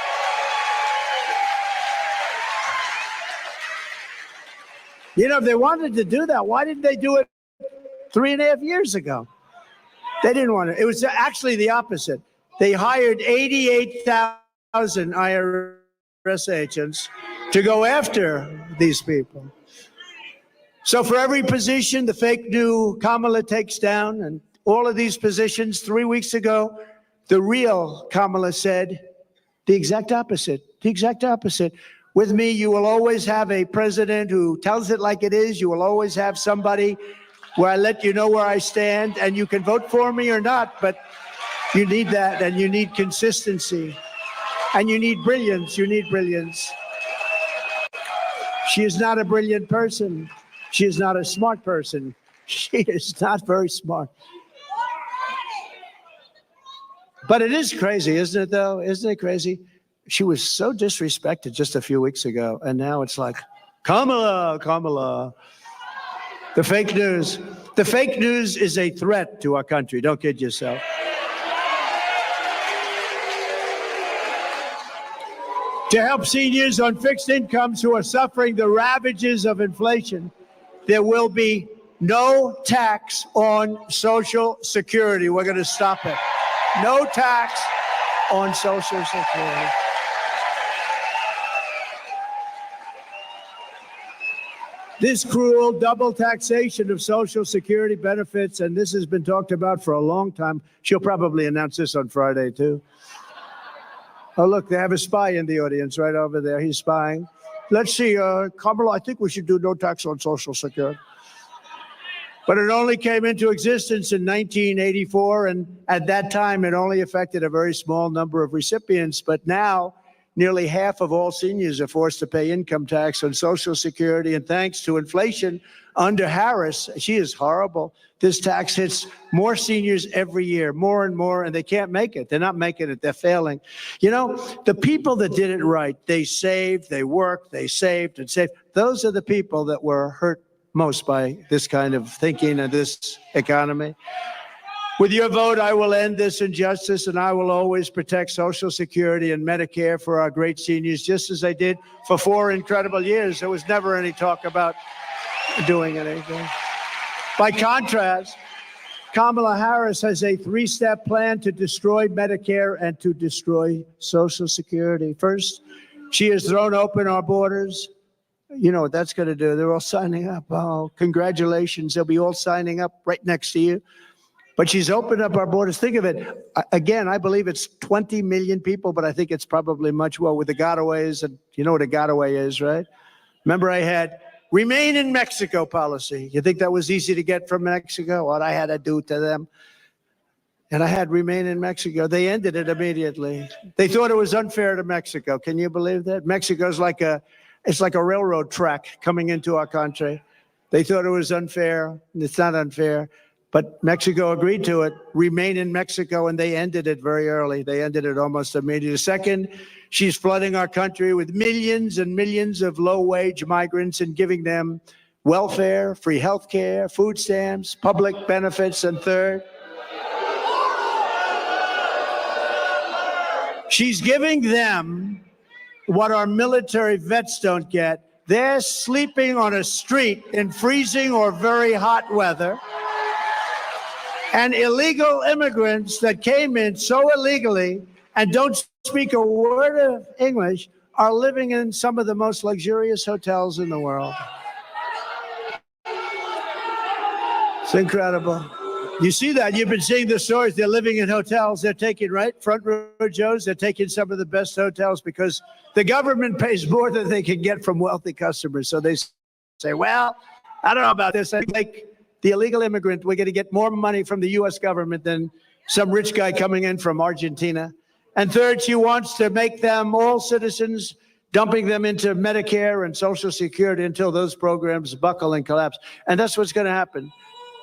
You know, if they wanted to do that, why didn't they do it 3.5 years ago? They didn't want to. It was actually the opposite. They hired 88,000 IRS agents to go after these people. So for every position the fake new Kamala takes down, and all of these positions 3 weeks ago, the real Kamala said the exact opposite, the exact opposite. With me, you will always have a president who tells it like it is. You will always have somebody where I let you know where I stand, and you can vote for me or not, but you need that, and you need consistency, and you need brilliance. You need brilliance. She is not a brilliant person. She is not a smart person. She is not very smart. But it is crazy, isn't it, though? Isn't it crazy? She was so disrespected just a few weeks ago, and now it's like, Kamala, Kamala. The fake news. The fake news is a threat to our country. Don't kid yourself. To help seniors on fixed incomes who are suffering the ravages of inflation, there will be no tax on Social Security. We're going to stop it. No tax on Social Security. This cruel double taxation of Social Security benefits, and this has been talked about for a long time. She'll probably announce this on Friday, too. Oh, look, they have a spy in the audience right over there. He's spying. Let's see, Kamala, I think we should do no tax on Social Security. But it only came into existence in 1984, and at that time, it only affected a very small number of recipients. But now, nearly half of all seniors are forced to pay income tax on Social Security, and thanks to inflation under Harris, she is horrible. This tax hits more seniors every year, more and more, and they can't make it. They're not making it. They're failing. You know, the people that did it right, they saved, they worked, they saved and saved. Those are the people that were hurt most by this kind of thinking and this economy. With your vote, I will end this injustice, and I will always protect Social Security and Medicare for our great seniors, just as I did for 4 incredible years. There was never any talk about doing anything. By contrast, Kamala Harris has a 3-step plan to destroy Medicare and to destroy Social Security. First, she has thrown open our borders. You know what that's going to do. They're all signing up. Oh, congratulations. They'll be all signing up right next to you. But she's opened up our borders. Think of it. Again, I believe it's 20 million people, but I think it's probably much more with the gotaways. And you know what a gotaway is, right? Remember, I had remain in Mexico policy. You think that was easy to get from Mexico? What I had to do to them. And I had remain in Mexico. They ended it immediately. They thought it was unfair to Mexico. Can you believe that? Mexico's like it's like a railroad track coming into our country. They thought it was unfair. It's not unfair. But Mexico agreed to it, remain in Mexico, and they ended it very early. They ended it almost immediately. Second, she's flooding our country with millions and millions of low-wage migrants and giving them welfare, free health care, food stamps, public benefits. And third, she's giving them what our military vets don't get. They're sleeping on a street in freezing or very hot weather. And illegal immigrants that came in so illegally and don't speak a word of English are living in some of the most luxurious hotels in the world. It's incredible. You see that. You've been seeing the stories. They're living in hotels. They're taking, right, front row Joes. They're taking some of the best hotels because the government pays more than they can get from wealthy customers. So they say, well, I don't know about this. I think the illegal immigrant, we're going to get more money from the U.S. government than some rich guy coming in from Argentina. And third, she wants to make them all citizens, dumping them into Medicare and Social Security until those programs buckle and collapse. And that's what's going to happen.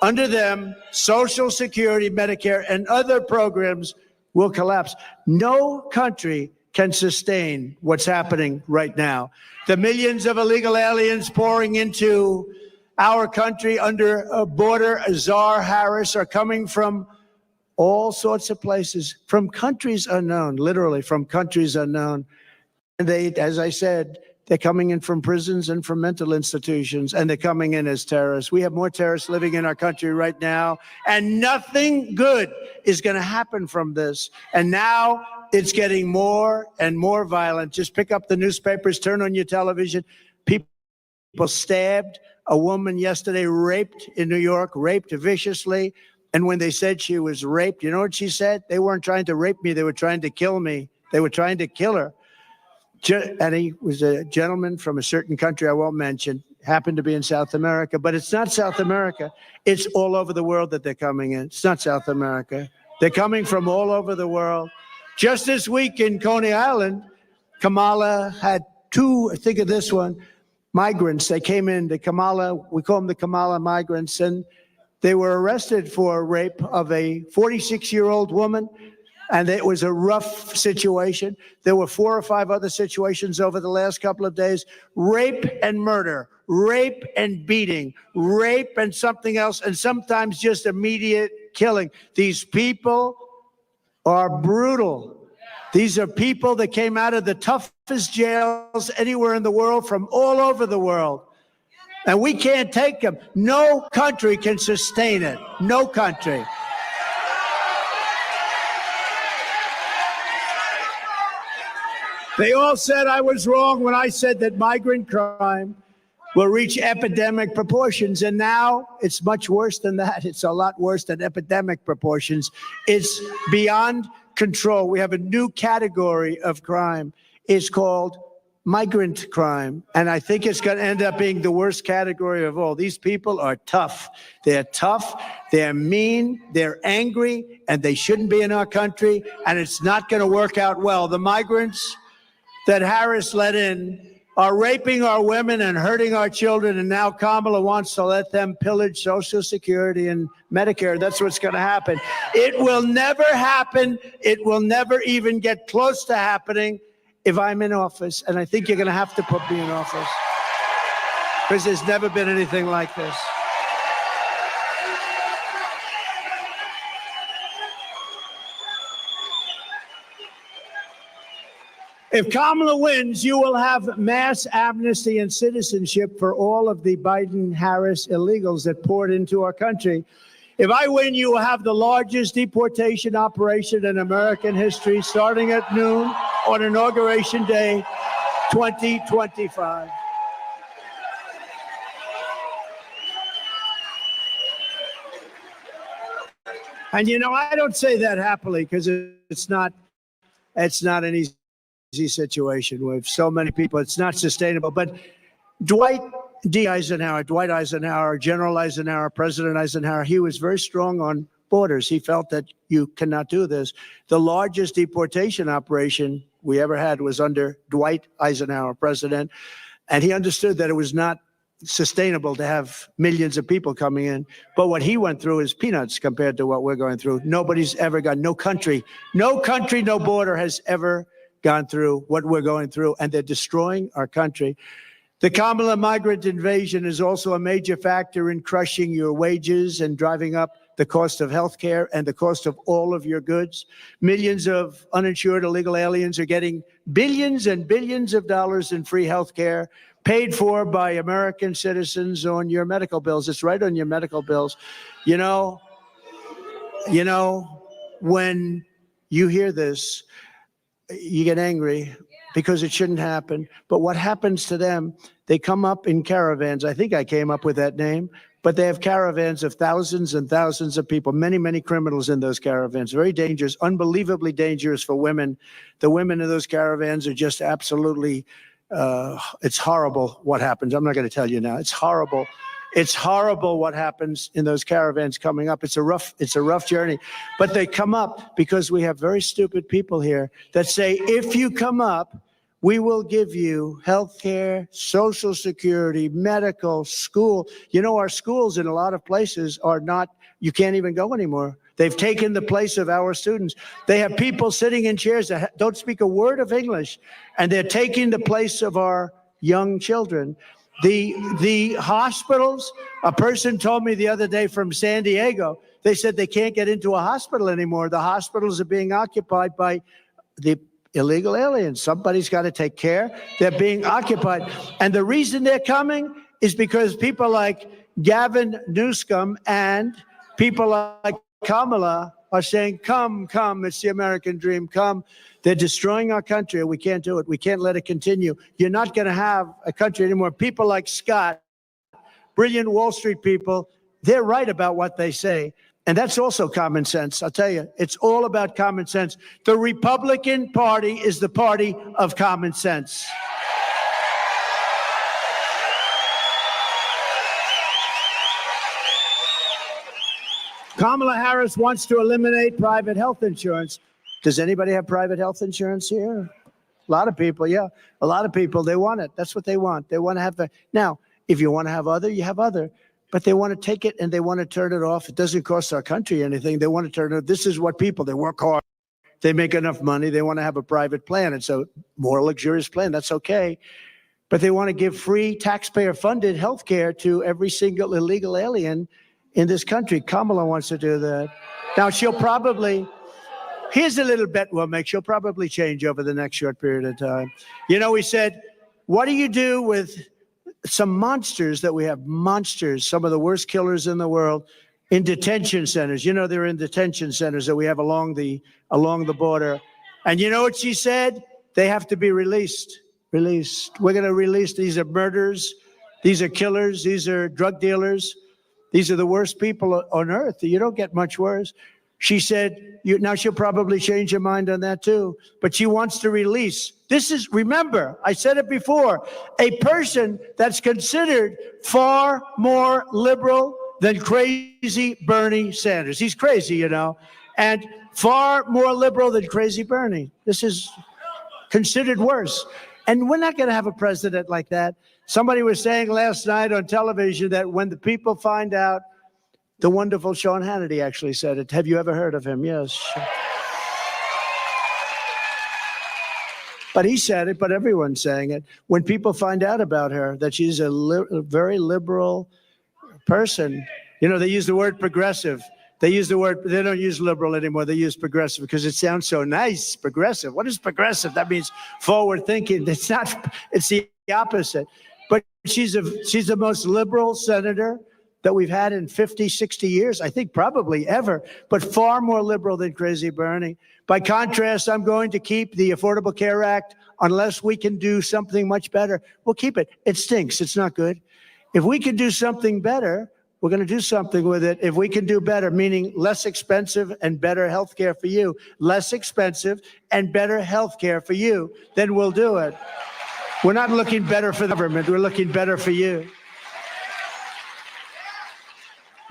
Under them, Social Security, Medicare, and other programs will collapse. No country can sustain what's happening right now. The millions of illegal aliens pouring into our country under a border czar Harris are coming from all sorts of places, from countries unknown, literally from countries unknown. And they, as I said, they're coming in from prisons and from mental institutions, and they're coming in as terrorists. We have more terrorists living in our country right now, and nothing good is going to happen from this. And now it's getting more and more violent. Just pick up the newspapers, turn on your television. People stabbed. A woman yesterday raped in New York, raped viciously. And when they said she was raped, you know what she said? They weren't trying to rape me. They were trying to kill me. They were trying to kill her. And he was a gentleman from a certain country I won't mention. happen to be in South America, but it's not South America. It's all over the world that they're coming in. It's not South America. They're coming from all over the world. Just this week in Coney Island, Kamala had two, think of this one, migrants. They came in, we call them the Kamala migrants, and they were arrested for rape of a 46-year-old woman, and it was a rough situation. There were 4 or 5 other situations over the last couple of days. Rape and murder, rape and beating, rape and something else, and sometimes just immediate killing. These people are brutal. These are people that came out of the toughest jails anywhere in the world, from all over the world. And we can't take them. No country can sustain it. No country. They all said I was wrong when I said that migrant crime will reach epidemic proportions. And now it's much worse than that. It's a lot worse than epidemic proportions. It's beyond control. We have a new category of crime. It's called migrant crime. And I think it's going to end up being the worst category of all. These people are tough. They're tough. They're mean. They're angry. And they shouldn't be in our country. And it's not going to work out well. The migrants that Harris let in are raping our women and hurting our children, and now Kamala wants to let them pillage Social Security and Medicare. That's what's going to happen. It will never happen. It will never even get close to happening if I'm in office, and I think you're going to have to put me in office, because there's never been anything like this. If Kamala wins, you will have mass amnesty and citizenship for all of the Biden-Harris illegals that poured into our country. If I win, you will have the largest deportation operation in American history, starting at noon on Inauguration Day, 2025. And you know, I don't say that happily, because it's not an easy situation with so many people. It's not sustainable. But Dwight Eisenhower, General Eisenhower, President Eisenhower, he was very strong on borders. He felt that you cannot do this. The largest deportation operation we ever had was under Dwight Eisenhower, president. And he understood that it was not sustainable to have millions of people coming in. But what he went through is peanuts compared to what we're going through. Nobody's ever gone, no country, no border has ever gone through what we're going through, and they're destroying our country. The Kamala migrant invasion is also a major factor in crushing your wages and driving up the cost of health care and the cost of all of your goods. Millions of uninsured illegal aliens are getting billions and billions of dollars in free health care paid for by American citizens on your medical bills. It's right on your medical bills. You know, when you hear this, you get angry because it shouldn't happen. But what happens to them, they come up in caravans. I think I came up with that name, but they have caravans of thousands and thousands of people, many, many criminals in those caravans. Very dangerous, unbelievably dangerous for women. The women in those caravans are just absolutely, it's horrible what happens. I'm not going to tell you now. It's horrible. It's horrible what happens in those caravans coming up. It's a rough journey, but they come up because we have very stupid people here that say, if you come up, we will give you health care, Social Security, medical, school. You know, our schools in a lot of places are not, you can't even go anymore. They've taken the place of our students. They have people sitting in chairs that don't speak a word of English, and they're taking the place of our young children. The hospitals, a person told me the other day from San Diego, they said they can't get into a hospital anymore. The hospitals are being occupied by the illegal aliens. Somebody's got to take care. They're being occupied. And the reason they're coming is because people like Gavin Newsom and people like Kamala are saying, come, it's the American dream, come. They're destroying our country. We can't do it. We can't let it continue. You're not going to have a country anymore. People like Scott, brilliant Wall Street people, they're right about what they say. And that's also common sense. I'll tell you, it's all about common sense. The Republican Party is the party of common sense. Kamala Harris wants to eliminate private health insurance. Does anybody have private health insurance here? A lot of people, yeah. A lot of people, they want it. That's what they want. They want to have the. Now, if you want to have other, you have other. But they want to take it and they want to turn it off. It doesn't cost our country anything. They want to turn it off. This is what people, they work hard. They make enough money. They want to have a private plan. It's a more luxurious plan. That's okay. But they want to give free taxpayer-funded health care to every single illegal alien in this country. Kamala wants to do that. Now, she'll probably, here's a little bet we'll make. She'll probably change over the next short period of time. You know, we said, what do you do with some monsters that we have? Monsters, some of the worst killers in the world, in detention centers. You know, they're in detention centers that we have along the border. And you know what she said? They have to be released. Released. We're going to release. These are murderers. These are killers. These are drug dealers. These are the worst people on earth. You don't get much worse. She said, now she'll probably change her mind on that too, but she wants to release. This is, remember, I said it before, a person that's considered far more liberal than crazy Bernie Sanders. He's crazy, you know, and far more liberal than crazy Bernie. This is considered worse. And we're not going to have a president like that. Somebody was saying last night on television that when the people find out, the wonderful Sean Hannity actually said it. Have you ever heard of him? Yes. But he said it, but everyone's saying it. When people find out about her, that she's a very liberal person, you know, they use the word progressive. They use the word, they don't use liberal anymore. They use progressive because it sounds so nice, progressive. What is progressive? That means forward thinking. It's not, it's the opposite. But she's the most liberal senator that we've had in 50, 60 years, I think probably ever, but far more liberal than crazy Bernie. By contrast, I'm going to keep the Affordable Care Act unless we can do something much better. We'll keep it. It stinks. It's not good. If we can do something better, we're going to do something with it. If we can do better, meaning less expensive and better health care for you, less expensive and better health care for you, then we'll do it. We're not looking better for the government. We're looking better for you.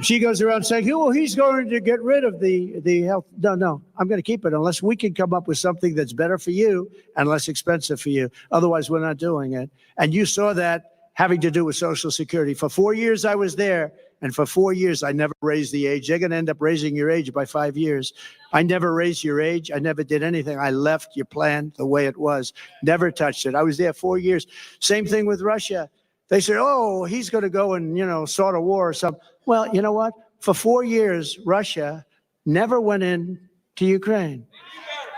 She goes around saying, well, he's going to get rid of the health. No, I'm going to keep it unless we can come up with something that's better for you and less expensive for you. Otherwise, we're not doing it. And you saw that having to do with Social Security. For 4 years, I was there. And for 4 years, I never raised the age. They're going to end up raising your age by 5 years. I never raised your age. I never did anything. I left your plan the way it was. Never touched it. I was there 4 years. Same thing with Russia. They said, oh, he's going to go and, you know, start a war or something. Well, you know what? For 4 years, Russia never went in to Ukraine.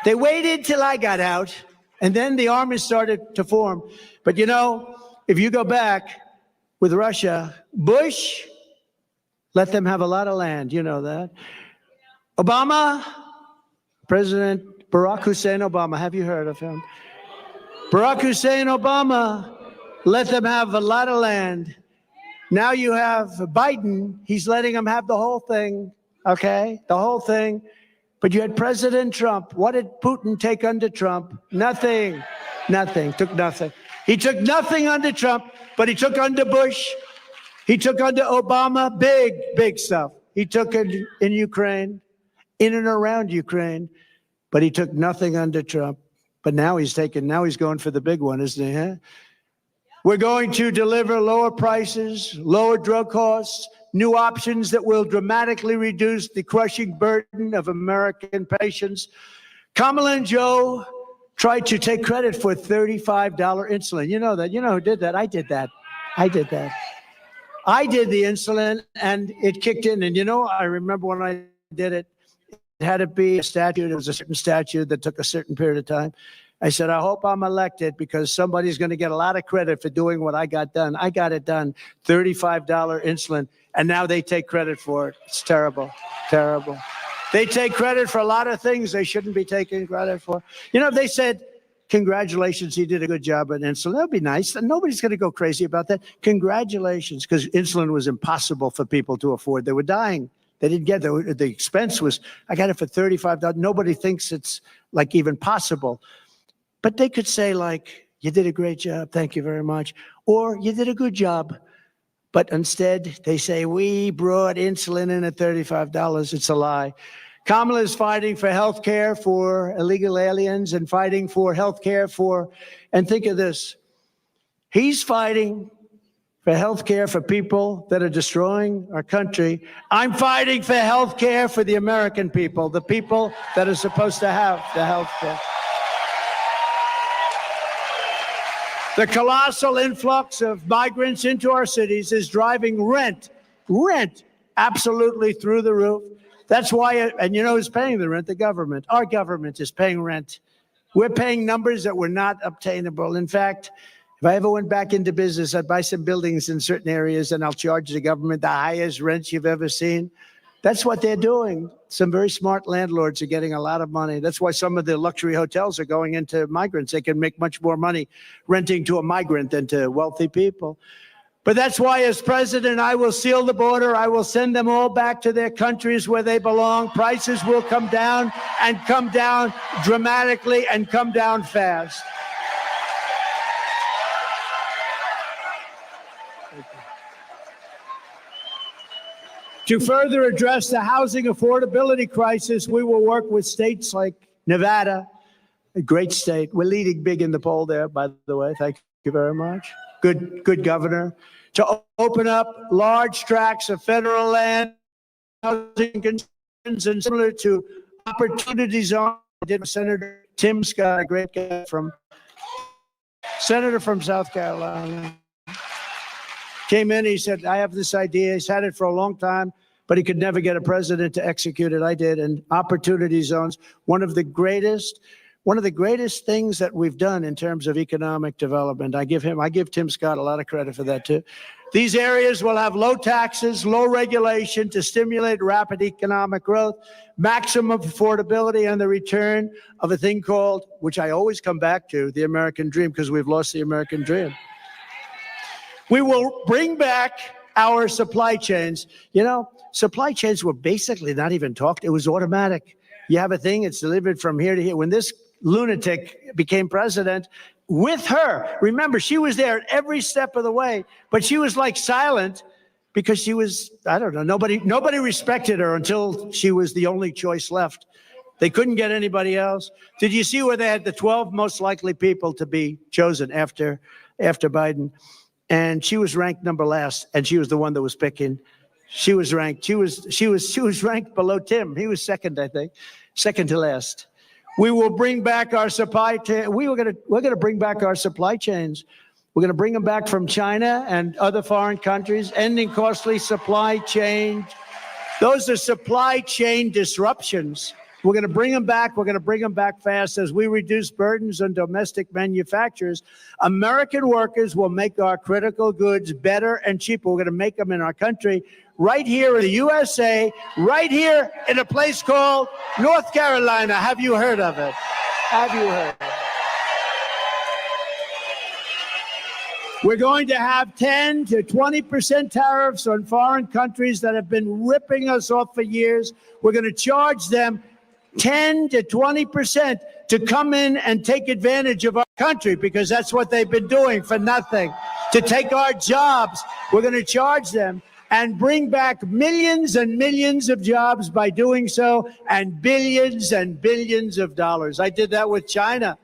They waited till I got out, and then the army started to form. But, you know, if you go back with Russia, Bush let them have a lot of land. You know that. Obama, President Barack Hussein Obama, have you heard of him? Barack Hussein Obama let them have a lot of land. Now you have Biden. He's letting them have the whole thing, okay? The whole thing. But you had President Trump. What did Putin take under Trump? Nothing. Nothing. Took nothing. He took nothing under Trump, but he took under Bush. He took under Obama. Big, big stuff. He took it in Ukraine, in and around Ukraine, but he took nothing under Trump. But now he's going for the big one, isn't he? Huh? We're going to deliver lower prices, lower drug costs, new options that will dramatically reduce the crushing burden of American patients. Kamala and Joe tried to take credit for $35 insulin. You know that. You know who did that? I did that. I did that. I did the insulin, and it kicked in. And, you know, I remember when I did it, it had to be a statute. It was a certain statute that took a certain period of time. I said, I hope I'm elected because somebody's going to get a lot of credit for doing what I got done. I got it done, $35 insulin, and now they take credit for it. It's terrible, terrible. They take credit for a lot of things they shouldn't be taking credit for. You know, they said, congratulations, he did a good job on insulin. That would be nice. Nobody's going to go crazy about that. Congratulations, because insulin was impossible for people to afford. They were dying. They didn't get it. The expense was, I got it for $35. Nobody thinks it's like even possible. But they could say, like, you did a great job, thank you very much. Or you did a good job, But instead, they say, we brought insulin in at $35. It's a lie. Kamala is fighting for health care for illegal aliens and fighting for health care for, and think of this, he's fighting for health care for people that are destroying our country. I'm fighting for health care for the American people, the people that are supposed to have the health care. The colossal influx of migrants into our cities is driving rent absolutely through the roof. That's why, and you know who's paying the rent? The government. Our government is paying rent. We're paying numbers that were not obtainable. In fact, if I ever went back into business, I'd buy some buildings in certain areas and I'll charge the government the highest rents you've ever seen. That's what they're doing. Some very smart landlords are getting a lot of money. That's why some of the luxury hotels are going into migrants. They can make much more money renting to a migrant than to wealthy people. But that's why, as president, I will seal the border. I will send them all back to their countries where they belong. Prices will come down and come down dramatically and come down fast. To further address the housing affordability crisis, we will work with states like Nevada, a great state. We're leading big in the poll there, by the way. Thank you very much. Good governor. To open up large tracts of federal land, housing conditions, and similar to opportunity zone. I did with Senator Tim Scott, a great guy Senator from South Carolina. Came in, he said, I have this idea. He's had it for a long time, but he could never get a president to execute it. I did. And opportunity zones, one of the greatest things that we've done in terms of economic development. I give Tim Scott a lot of credit for that too. These areas will have low taxes, low regulation to stimulate rapid economic growth, maximum affordability, and the return of a thing called, which I always come back to, the American dream, because we've lost the American dream. We will bring back our supply chains. You know, supply chains were basically not even talked. It was automatic. You have a thing, it's delivered from here to here. When this lunatic became president, with her, remember, she was there at every step of the way, but she was like silent because she was, I don't know, nobody respected her until she was the only choice left. They couldn't get anybody else. Did you see where they had the 12 most likely people to be chosen after Biden? And she was ranked number last, and she was the one that was picking. She was ranked below Tim. He was second, I think, second to last. We will bring back our supply chain. We're gonna bring back our supply chains. We're gonna bring them back from China and other foreign countries, ending costly supply chain. Those are supply chain disruptions. We're going to bring them back. We're going to bring them back fast as we reduce burdens on domestic manufacturers. American workers will make our critical goods better and cheaper. We're going to make them in our country, right here in the USA, right here in a place called North Carolina. Have you heard of it? Have you heard of it? We're going to have 10 to 20% tariffs on foreign countries that have been ripping us off for years. We're going to charge them 10 to 20% to come in and take advantage of our country, because that's what they've been doing for nothing. To take our jobs, we're going to charge them and bring back millions and millions of jobs by doing so, and billions of dollars. I did that with China.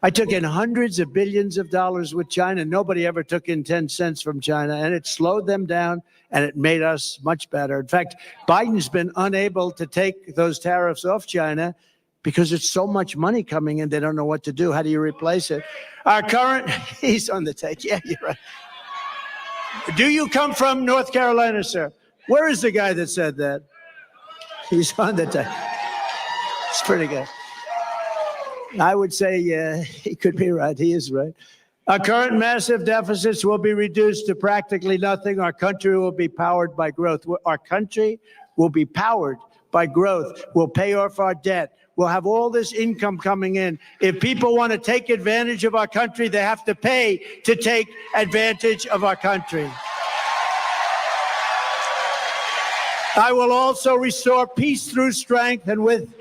I took in hundreds of billions of dollars with China. Nobody ever took in 10 cents from China, and it slowed them down, and it made us much better. In fact, Biden's been unable to take those tariffs off China because it's so much money coming in, they don't know what to do. How do you replace it? Our current, he's on the take. Yeah, you're right. Do you come from North Carolina, sir? Where is the guy that said that? He's on the take. It's pretty good. I would say, yeah, he could be right. He is right. Our current massive deficits will be reduced to practically nothing. Our country will be powered by growth. Our country will be powered by growth. We'll pay off our debt. We'll have all this income coming in. If people want to take advantage of our country, they have to pay to take advantage of our country. I will also restore peace through strength, and with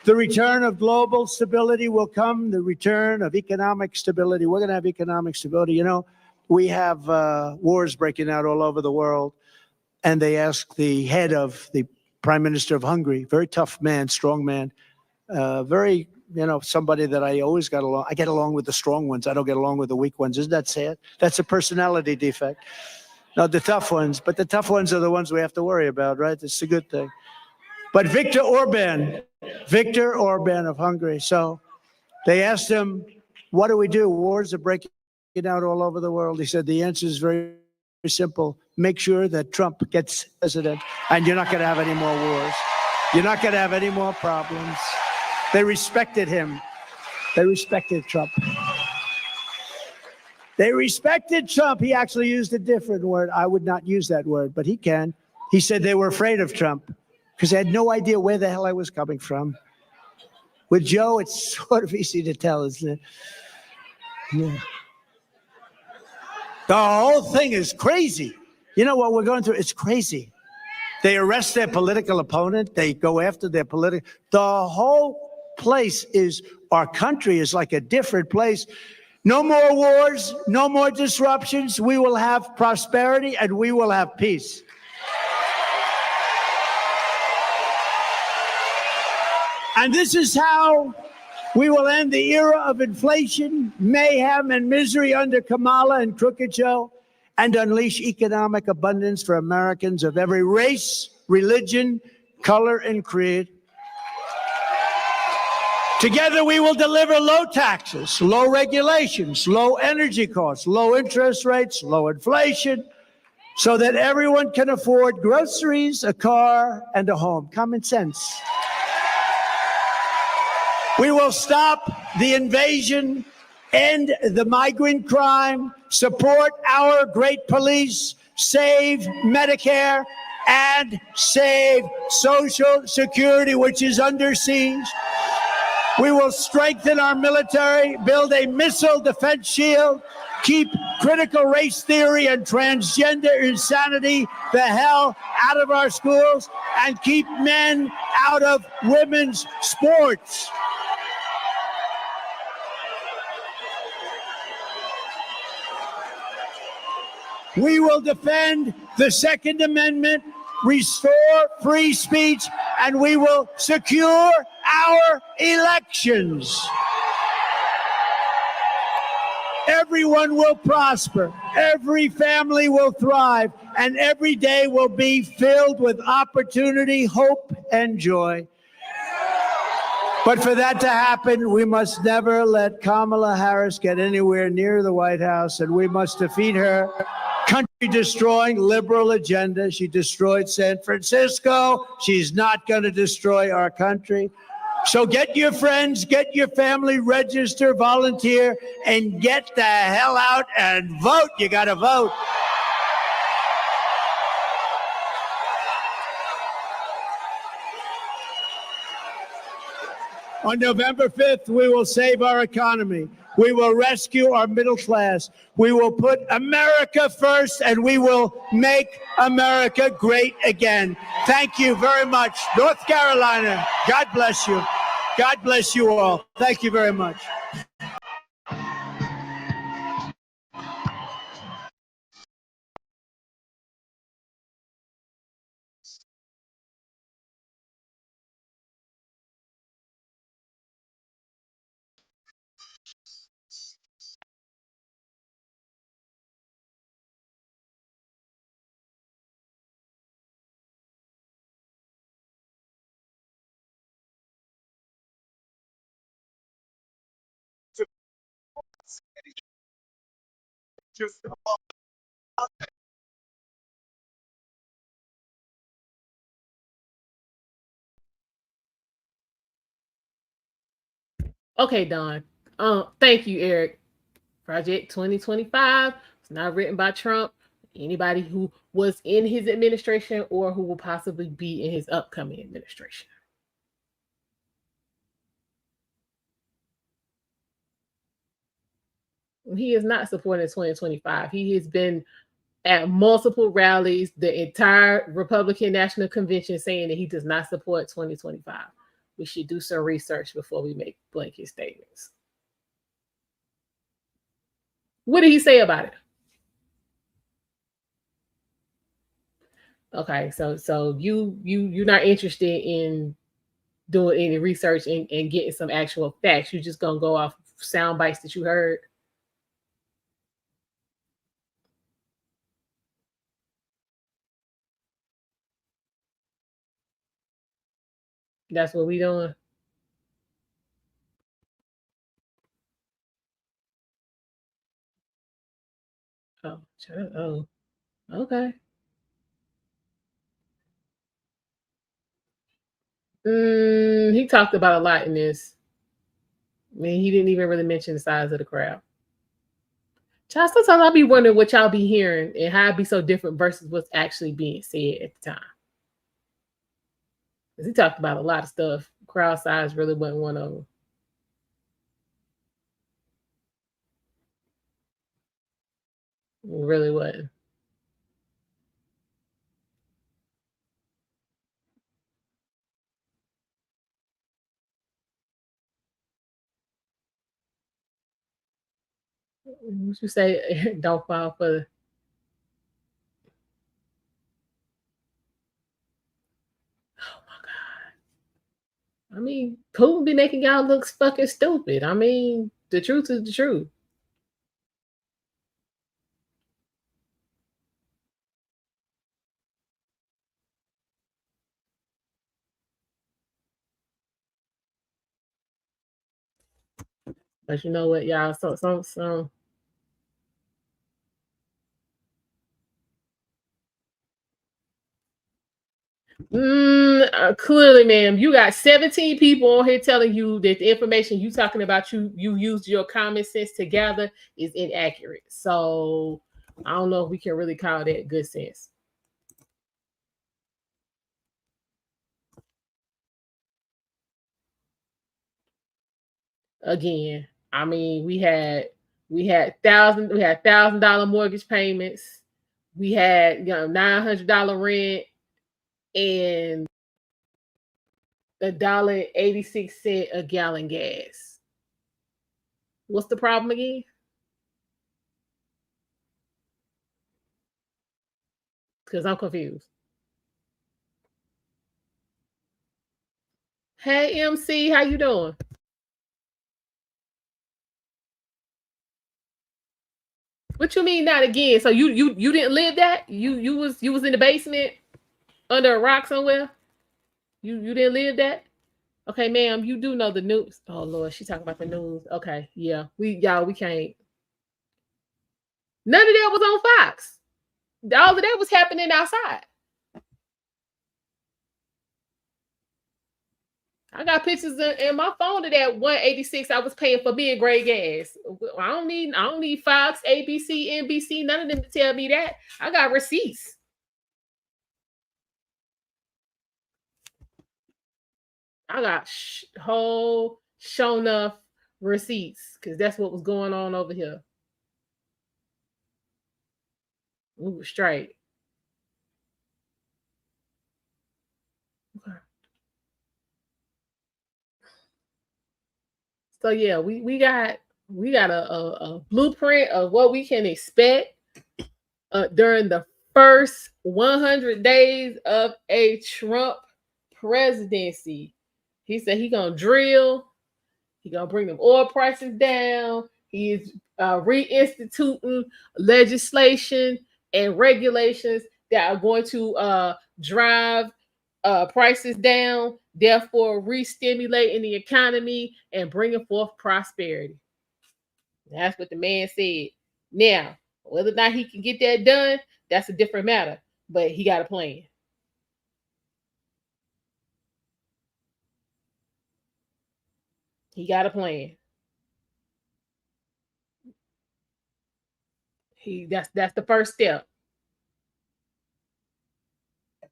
the return of global stability will come the return of economic stability. We're going to have economic stability. You know, we have wars breaking out all over the world. And they asked the head of the Prime Minister of Hungary, very tough man, strong man, very, somebody that I always got along. I get along with the strong ones. I don't get along with the weak ones. Isn't that sad? That's a personality defect. Not the tough ones, but the tough ones are the ones we have to worry about, right? It's a good thing. But Viktor Orban of Hungary. So they asked him, what do we do? Wars are breaking out all over the world. He said, the answer is very simple. Make sure that Trump gets president, and you're not going to have any more wars. You're not going to have any more problems. They respected him. They respected Trump. They respected Trump. He actually used a different word. I would not use that word, but he can. He said they were afraid of Trump because they had no idea where the hell I was coming from. With Joe, it's sort of easy to tell, isn't it? Yeah. The whole thing is crazy. You know what we're going through? It's crazy. They arrest their political opponent. They go after their political. The whole place is, our country is like a different place. No more wars, no more disruptions. We will have prosperity and we will have peace. And this is how we will end the era of inflation, mayhem, and misery under Kamala and Crooked Joe, and unleash economic abundance for Americans of every race, religion, color, and creed. Together, we will deliver low taxes, low regulations, low energy costs, low interest rates, low inflation, so that everyone can afford groceries, a car, and a home. Common sense. We will stop the invasion, end the migrant crime, support our great police, save Medicare, and save Social Security, which is under siege. We will strengthen our military, build a missile defense shield, keep critical race theory and transgender insanity the hell out of our schools, and keep men out of women's sports. We will defend the Second Amendment, restore free speech, and we will secure our elections. Everyone will prosper, every family will thrive, and every day will be filled with opportunity, hope, and joy. But for that to happen, we must never let Kamala Harris get anywhere near the White House, and we must defeat her country-destroying liberal agenda. She destroyed San Francisco. She's not going to destroy our country. So get your friends, get your family, register, volunteer, and get the hell out and vote. You got to vote. On November 5th, we will save our economy. We will rescue our middle class. We will put America first, and we will make America great again. Thank you very much. North Carolina, God bless you. God bless you all. Thank you very much. Okay, Don. Thank you, Eric. Project 2025. It's not written by Trump. Anybody who was in his administration or who will possibly be in his upcoming administration. He is not supporting 2025. He has been at multiple rallies, the entire Republican National Convention, saying that he does not support 2025. We should do some research before we make blanket statements. What did he say about it? Okay, so you're not interested in doing any research and getting some actual facts. You're just gonna go off sound bites that you heard. That's what we doing. Oh, shut up. Oh, okay. He talked about a lot in this. I mean, he didn't even really mention the size of the crowd. Child, sometimes I'll be wondering what y'all be hearing and how it be so different versus what's actually being said at the time. Because he talked about a lot of stuff. Crowd size really wasn't one of them. It really wasn't. What you say? Don't fall for the. Oh my God. I mean, Putin be making y'all look fucking stupid. I mean, the truth is the truth. But you know what, y'all? So clearly, ma'am, you got 17 people on here telling you that the information you talking about you used your common sense to gather is inaccurate. So I don't know if we can really call that good sense. Again, I mean, $1,000 mortgage payments, we had $900 rent, and $1.86 a gallon gas. What's the problem again? Because I'm confused. Hey MC, how you doing? What you mean not again? So you didn't live that? You was in the basement under a rock somewhere? You didn't live that? Okay, ma'am, you do know the news. Oh Lord, she talking about the news. Okay, yeah. We can't. None of that was on Fox. All of that was happening outside. I got pictures in my phone of that 186 I was paying for being grade gas. I don't need Fox, ABC, NBC, none of them to tell me that. I got receipts. I got whole shown enough receipts because that's what was going on over here. We were straight. Okay. So yeah, we got a blueprint of what we can expect during the first 100 days of a Trump presidency. He said he gonna drill. He gonna bring them oil prices down. He is reinstituting legislation and regulations that are going to drive prices down, therefore re-stimulating the economy and bringing forth prosperity. That's what the man said. Now, whether or not he can get that done, that's a different matter. But he got a plan. He got a plan. That's the first step.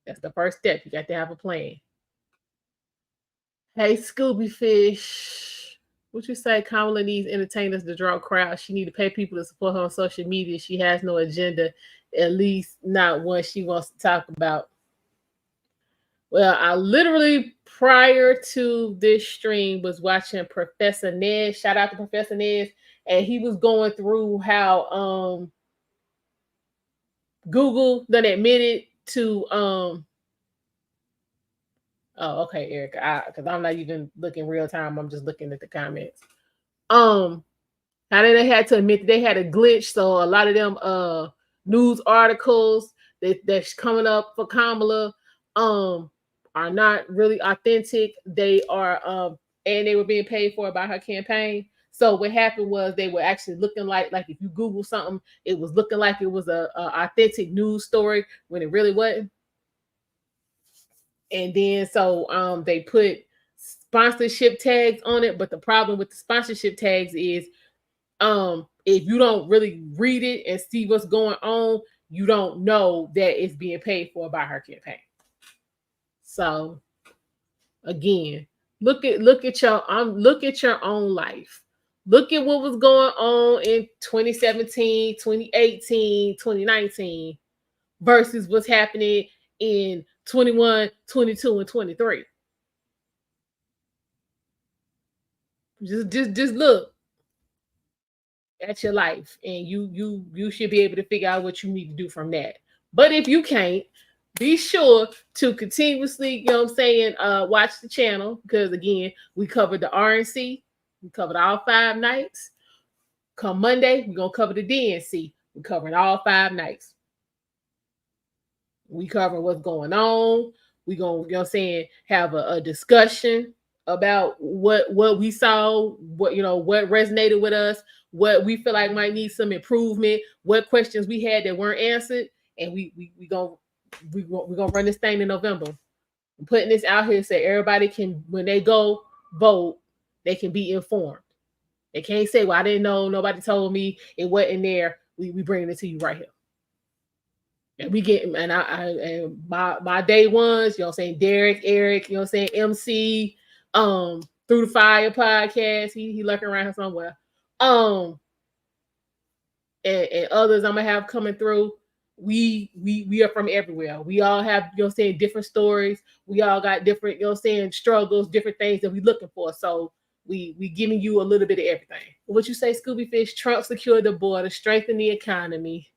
That's the first step. You got to have a plan. Hey, Scooby Fish. What you say? Kamala needs entertainers to draw crowds. She need to pay people to support her on social media. She has no agenda, at least not one she wants to talk about. Well, I literally prior to this stream was watching Professor Ned. Shout out to Professor Ned, and he was going through how Google done admitted to oh, okay, Eric, because I'm not even looking real time, I'm just looking at the comments. How they had to admit that they had a glitch, so a lot of them news articles that's coming up for Kamala are not really authentic. They are and they were being paid for by her campaign. So what happened was they were actually looking like if you Google something, it was looking like it was a authentic news story when it really wasn't. And then so they put sponsorship tags on it, but the problem with the sponsorship tags is if you don't really read it and see what's going on, you don't know that it's being paid for by her campaign. So again, look at your own life. Look at what was going on in 2017, 2018, 2019 versus what's happening in 21, 22, and 23. Just look at your life, and you should be able to figure out what you need to do from that. But if you can't, be sure to continuously, watch the channel, because again, we covered the RNC, we covered all 5 nights. Come Monday, we're gonna cover the DNC. We're covering all 5 nights. We cover what's going on. We're gonna, have a discussion about what we saw, what resonated with us, what we feel like might need some improvement, what questions we had that weren't answered, and we're gonna run this thing in November. I'm putting this out here so everybody can, when they go vote, they can be informed. They can't say, "Well, I didn't know, nobody told me, it wasn't there." We bringing it to you right here. And we get, and and my day ones, Derek, Eric, MC, Through the Fire podcast, he lurking around here somewhere. And others I'm gonna have coming through. We are from everywhere. We all have, different stories. We all got different, struggles, different things that we looking for. So we giving you a little bit of everything. What you say, Scooby Fish? Trump secured the border, strengthened the economy.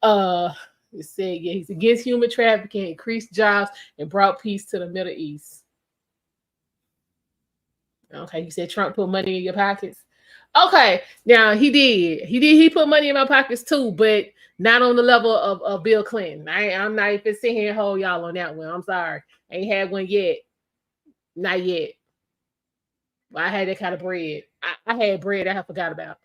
It said, yeah, he's against human trafficking, increased jobs, and brought peace to the Middle East. Okay, you said Trump put money in your pockets. Okay, now he did. He put money in my pockets too, but not on the level of Bill Clinton. I'm not even sitting here and hold y'all on that one. I'm sorry. I ain't had one yet. Not yet. But I had that kind of bread. I had bread I forgot about.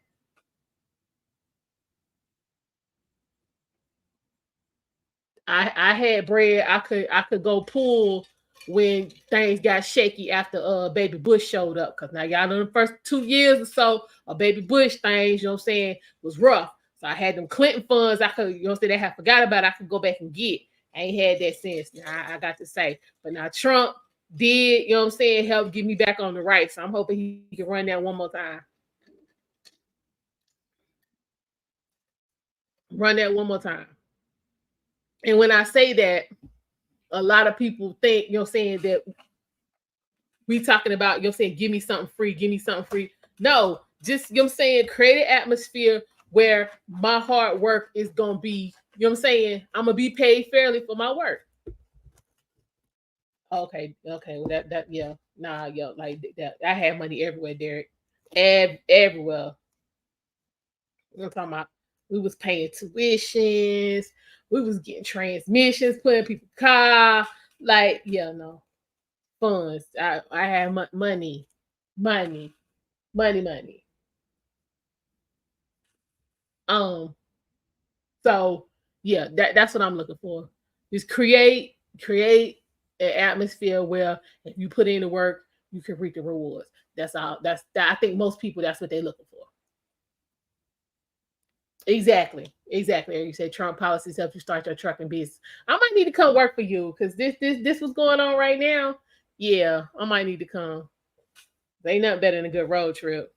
I had bread I could go pull when things got shaky after Baby Bush showed up. Because now y'all know the first 2 years or so of Baby Bush things, was rough. So I had them Clinton funds I could, they had forgot about, I could go back and get. I ain't had that since. Now I got to say. But now Trump did, help get me back on the right. So I'm hoping he can run that one more time. Run that one more time. And when I say that, a lot of people think, that we talking about, give me something free. No, just, create an atmosphere where my hard work is going to be, I'm going to be paid fairly for my work. Okay. Well, that, yeah. Nah, like that. I have money everywhere, Derek. Everywhere. I'm talking about, we was paying tuitions. We was getting transmissions, putting people's car. Like, yeah, no. Funds. I had money. So yeah, that's what I'm looking for. Just create an atmosphere where if you put in the work, you can reap the rewards. That's all. I think most people, that's what they're looking for. Exactly. You say Trump policies help you start your trucking business. I might need to come work for you because this was going on right now. Yeah, I might need to come. Ain't nothing better than a good road trip.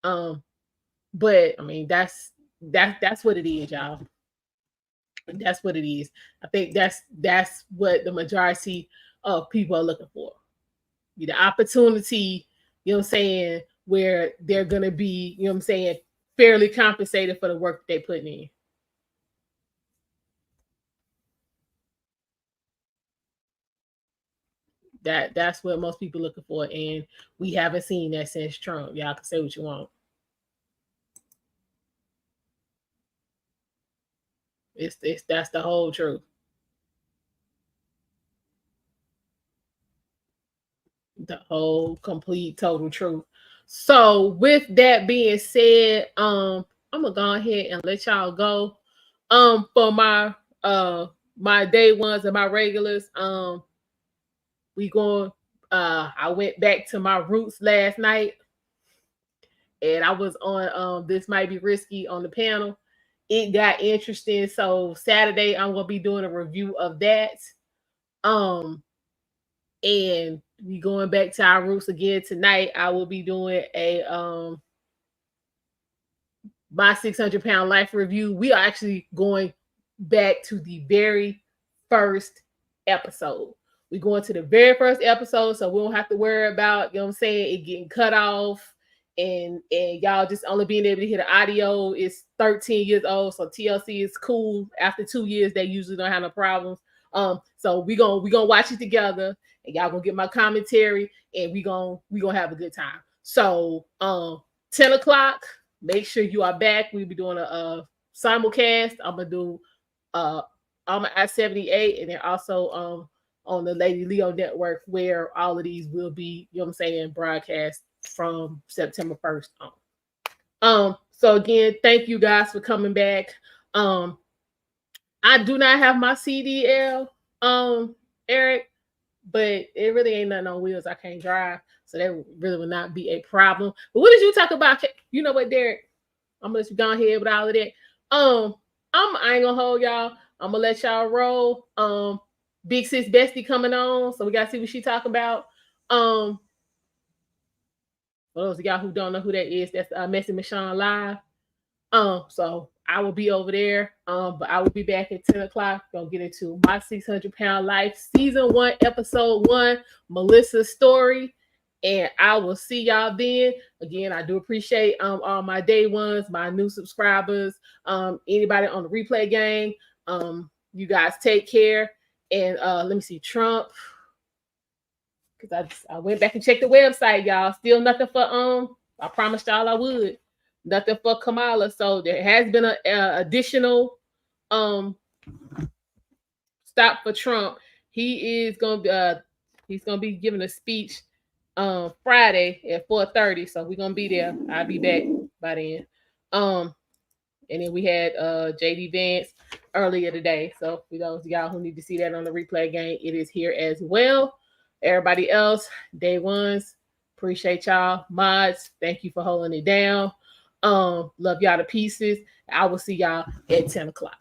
But I mean that's what it is, y'all. That's what it is. I think that's what the majority of people are looking for. The opportunity, where they're gonna be, fairly compensated for the work that they're putting in. That's what most people looking for, and we haven't seen that since Trump. Y'all can say what you want. That's the whole truth. The whole complete total truth. So with that being said, I'm gonna go ahead and let y'all go. For my my day ones and my regulars, we going I went back to my roots last night, and I was on This Might Be Risky on the panel. It got interesting. So Saturday I'm gonna be doing a review of that. And we going back to our roots again tonight. I will be doing a my 600-pound life review. We are actually going back to the very first episode. We're going to the very first episode, so we don't have to worry about, you know what I'm saying, it getting cut off and y'all just only being able to hear the audio. It's 13 years old, so TLC is cool. After 2 years, they usually don't have no problems. So we gonna watch it together, and y'all gonna get my commentary, and we gonna have a good time. So 10 o'clock, make sure you are back. We'll be doing a simulcast. I'm gonna do I'm at 78, and then also on the Lady Leo Network, where all of these will be, you know what I'm saying, broadcast from September 1st on. So again, thank you guys for coming back. I do not have my CDL, Eric, but it really ain't nothing on wheels. I can't drive, so that really would not be a problem. But what did you talk about? You know what, Derek? I'm gonna let you go ahead with all of that. I ain't gonna hold y'all. I'm gonna let y'all roll. Big Sis Bestie coming on, so we gotta see what she talking about. For those of y'all who don't know who that is, that's Messy Michonne Live. So I will be over there. But I will be back at 10 o'clock. Gonna get into my 600-pound life, season 1, episode 1, Melissa's story. And I will see y'all then. Again, I do appreciate all my day ones, my new subscribers, anybody on the replay gang. You guys take care. And let me see, Trump. Because I went back and checked the website, y'all. Still nothing for I promised y'all I would. Nothing for Kamala. So there has been an additional stop for Trump. He is gonna be giving a speech Friday at 4:30. So we're gonna be there. I'll be back by then. And then we had JD Vance earlier today. So for those of y'all who need to see that on the replay game, it is here as well. Everybody else, day ones, appreciate y'all. Mods, thank you for holding it down. Love y'all to pieces. I will see y'all at 10 o'clock.